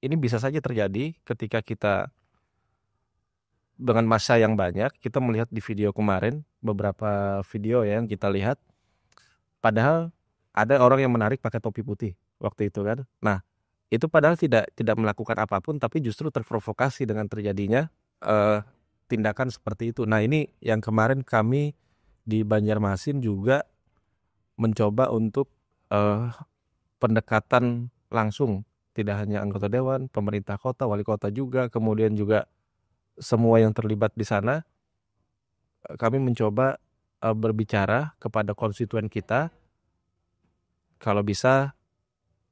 A: ini bisa saja terjadi ketika kita dengan massa yang banyak. Kita melihat di video kemarin, beberapa video ya yang kita lihat, padahal ada orang yang menarik pakai topi putih waktu itu kan. Nah, itu padahal tidak melakukan apapun, tapi justru terprovokasi dengan terjadinya tindakan seperti itu. Nah, ini yang kemarin kami di Banjarmasin juga mencoba untuk pendekatan langsung, tidak hanya anggota dewan, pemerintah kota, wali kota juga, kemudian juga semua yang terlibat di sana. Kami mencoba berbicara kepada konstituen kita, kalau bisa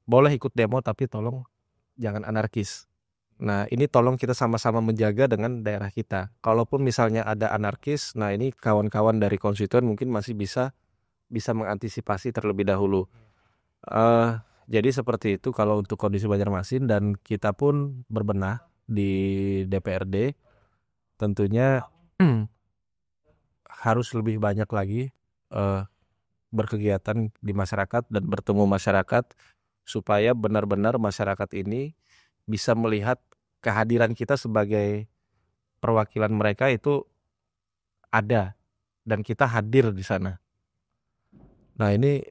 A: boleh ikut demo tapi tolong jangan anarkis. Nah, ini tolong kita sama-sama menjaga dengan daerah kita. Kalaupun misalnya ada anarkis, nah ini kawan-kawan dari konstituen mungkin masih bisa mengantisipasi terlebih dahulu. Jadi seperti itu kalau untuk kondisi Banjarmasin, dan kita pun berbenah di DPRD. Tentunya harus lebih banyak lagi berkegiatan di masyarakat dan bertemu masyarakat supaya benar-benar masyarakat ini bisa melihat kehadiran kita sebagai perwakilan mereka itu ada dan kita hadir di sana. Nah ini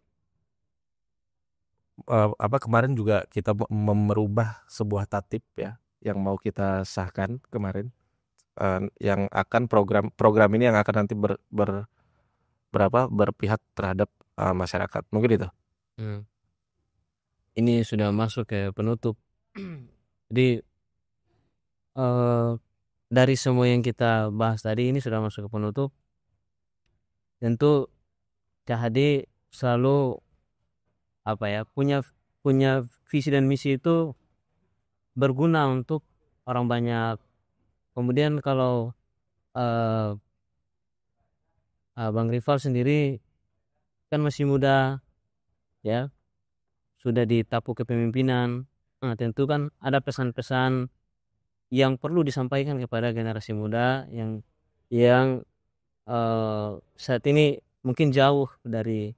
A: kemarin juga kita merubah sebuah tatip ya yang mau kita sahkan kemarin, yang akan program ini yang akan nanti berpihak terhadap masyarakat, mungkin itu.
D: Ini sudah masuk ke penutup. Jadi dari semua yang kita bahas tadi ini sudah masuk ke penutup. Tentu CHD selalu punya visi dan misi itu berguna untuk orang banyak. Kemudian kalau Bang Rival sendiri kan masih muda ya, sudah ditapu kepemimpinan. Tentu kan ada pesan-pesan yang perlu disampaikan kepada generasi muda yang saat ini mungkin jauh dari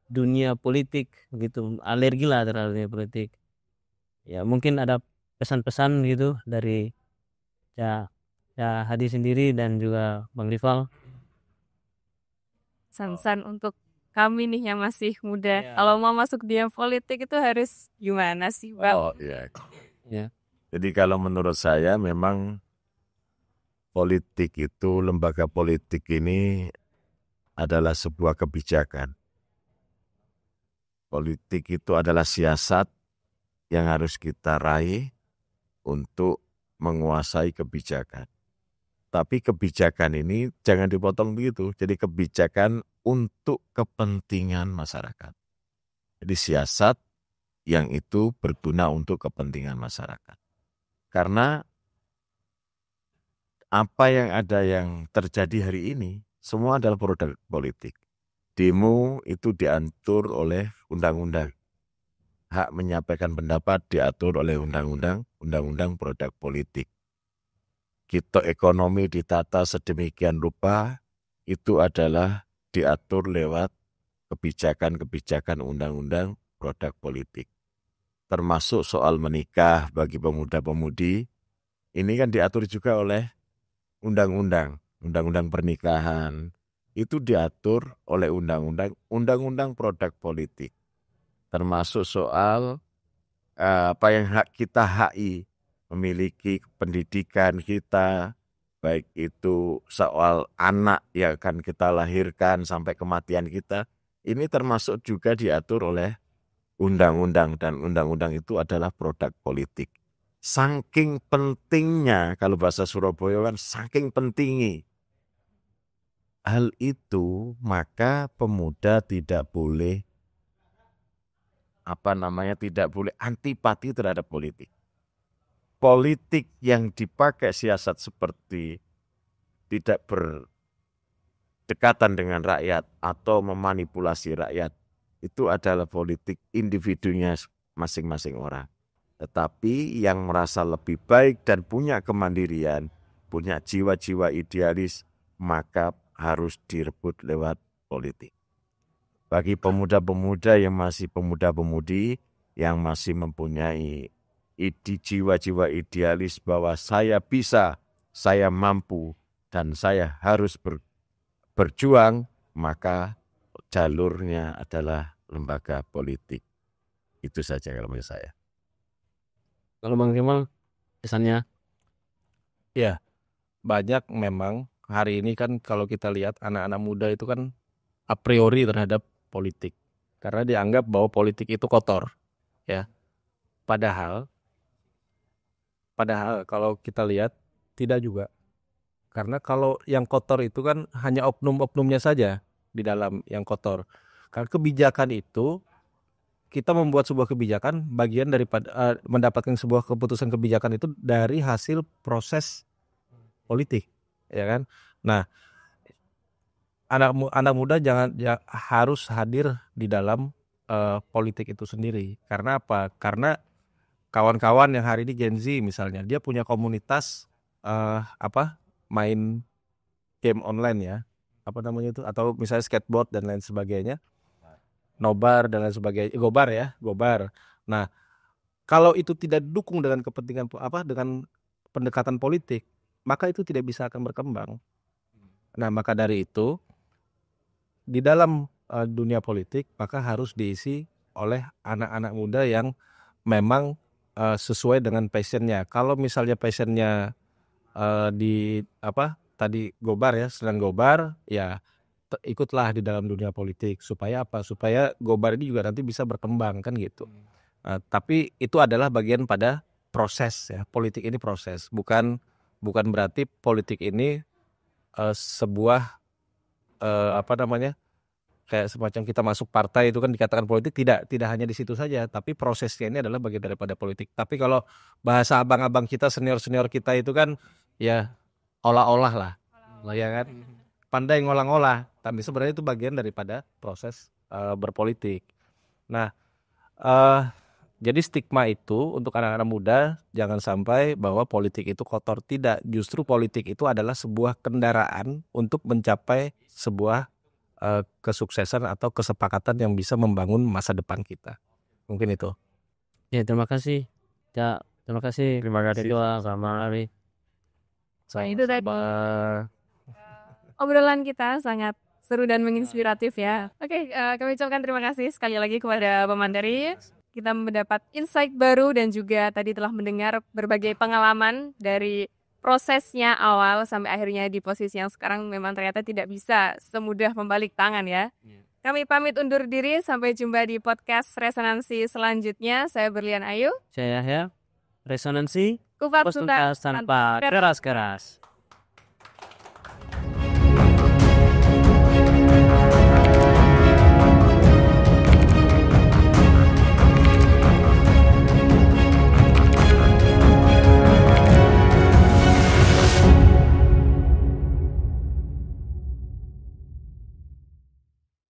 D: dunia politik gitu, alergi lah terhadap dunia politik. Ya mungkin ada pesan-pesan gitu dari ya Hadi sendiri dan juga Bang Rival.
C: Pesan untuk kami nih yang masih muda,
D: Ya.
C: kalau mau masuk dunia politik itu harus gimana sih, Bang?
B: Oh iya.
D: Ya.
B: Jadi kalau menurut saya memang politik itu, lembaga politik ini adalah sebuah kebijakan. Politik itu adalah siasat yang harus kita raih untuk menguasai kebijakan. Tapi kebijakan ini jangan dipotong begitu. Jadi kebijakan untuk kepentingan masyarakat. Jadi siasat yang itu berguna untuk kepentingan masyarakat. Karena apa yang ada yang terjadi hari ini, semua adalah produk politik. Demo itu diatur oleh undang-undang. Hak menyampaikan pendapat diatur oleh undang-undang produk politik. Kita ekonomi ditata sedemikian rupa, itu adalah diatur lewat kebijakan-kebijakan undang-undang produk politik. Termasuk soal menikah bagi pemuda-pemudi, ini kan diatur juga oleh undang-undang pernikahan. Itu diatur oleh undang-undang produk politik. Termasuk soal apa yang kita HI, memiliki pendidikan kita, baik itu soal anak yang akan kita lahirkan sampai kematian kita, ini termasuk juga diatur oleh undang-undang, dan undang-undang itu adalah produk politik. Saking pentingnya, kalau bahasa Surabaya kan saking pentingi hal itu, maka pemuda tidak boleh tidak boleh antipati terhadap politik. Politik yang dipakai siasat seperti tidak berdekatan dengan rakyat atau memanipulasi rakyat, itu adalah politik individunya masing-masing orang. Tetapi yang merasa lebih baik dan punya kemandirian, punya jiwa-jiwa idealis, maka harus direbut lewat politik. Bagi pemuda-pemuda yang masih pemuda-pemudi, yang masih mempunyai jiwa-jiwa idealis bahwa saya bisa, saya mampu, dan saya harus berjuang, maka jalurnya adalah lembaga politik. Itu saja kalau menurut saya.
D: Kalau Bang Rival, pesannya?
A: Ya, banyak memang hari ini kan kalau kita lihat anak-anak muda itu kan a priori terhadap politik. Karena dianggap bahwa politik itu kotor. Ya. Padahal kalau kita lihat tidak juga. Karena kalau yang kotor itu kan hanya oknum-oknumnya saja di dalam yang kotor. Karena kebijakan itu, kita membuat sebuah kebijakan, bagian daripada mendapatkan sebuah keputusan kebijakan itu dari hasil proses politik, ya kan? Nah, anak muda harus hadir di dalam politik itu sendiri. Karena apa? Karena kawan-kawan yang hari ini Gen Z misalnya, dia punya komunitas main game online ya, apa namanya itu, atau misalnya skateboard dan lain sebagainya, nobar dan lain sebagainya, gobar ya, gobar. Nah, kalau itu tidak didukung dengan kepentingan dengan pendekatan politik, maka itu tidak bisa akan berkembang. Nah, maka dari itu di dalam dunia politik maka harus diisi oleh anak-anak muda yang memang sesuai dengan passionnya. Kalau misalnya passionnya di tadi gobar ya, senang gobar, ya ikutlah di dalam dunia politik. Supaya apa? Supaya gobar ini juga nanti bisa berkembang kan gitu. Tapi itu adalah bagian pada proses ya. Politik ini proses, bukan berarti politik ini sebuah kayak semacam kita masuk partai itu kan dikatakan politik. Tidak hanya di situ saja, tapi prosesnya ini adalah bagian daripada politik. Tapi kalau bahasa abang-abang kita, senior kita itu kan ya olah-olah lah ya kan, pandai ngolah-ngolah, tapi sebenarnya itu bagian daripada proses berpolitik. Nah, jadi stigma itu untuk anak-anak muda, jangan sampai bahwa politik itu kotor. Tidak, justru politik itu adalah sebuah kendaraan untuk mencapai sebuah kesuksesan atau kesepakatan yang bisa membangun masa depan kita. Mungkin itu.
D: Ya, terima kasih. Ya, terima kasih.
A: Terima kasih.
D: Ketua Kamar Ari.
C: Itu tadi obrolan kita sangat seru dan menginspiratif ya. Oke, kami ucapkan terima kasih sekali lagi kepada Pak Mandari. Kita mendapat insight baru dan juga tadi telah mendengar berbagai pengalaman dari prosesnya awal sampai akhirnya di posisi yang sekarang. Memang ternyata tidak bisa semudah membalik tangan ya. Kami pamit undur diri, sampai jumpa di podcast Resonansi selanjutnya. Saya Berlian Ayu.
D: Saya Yahya. Resonansi
C: Kupat
D: tuntas tanpa keras-keras.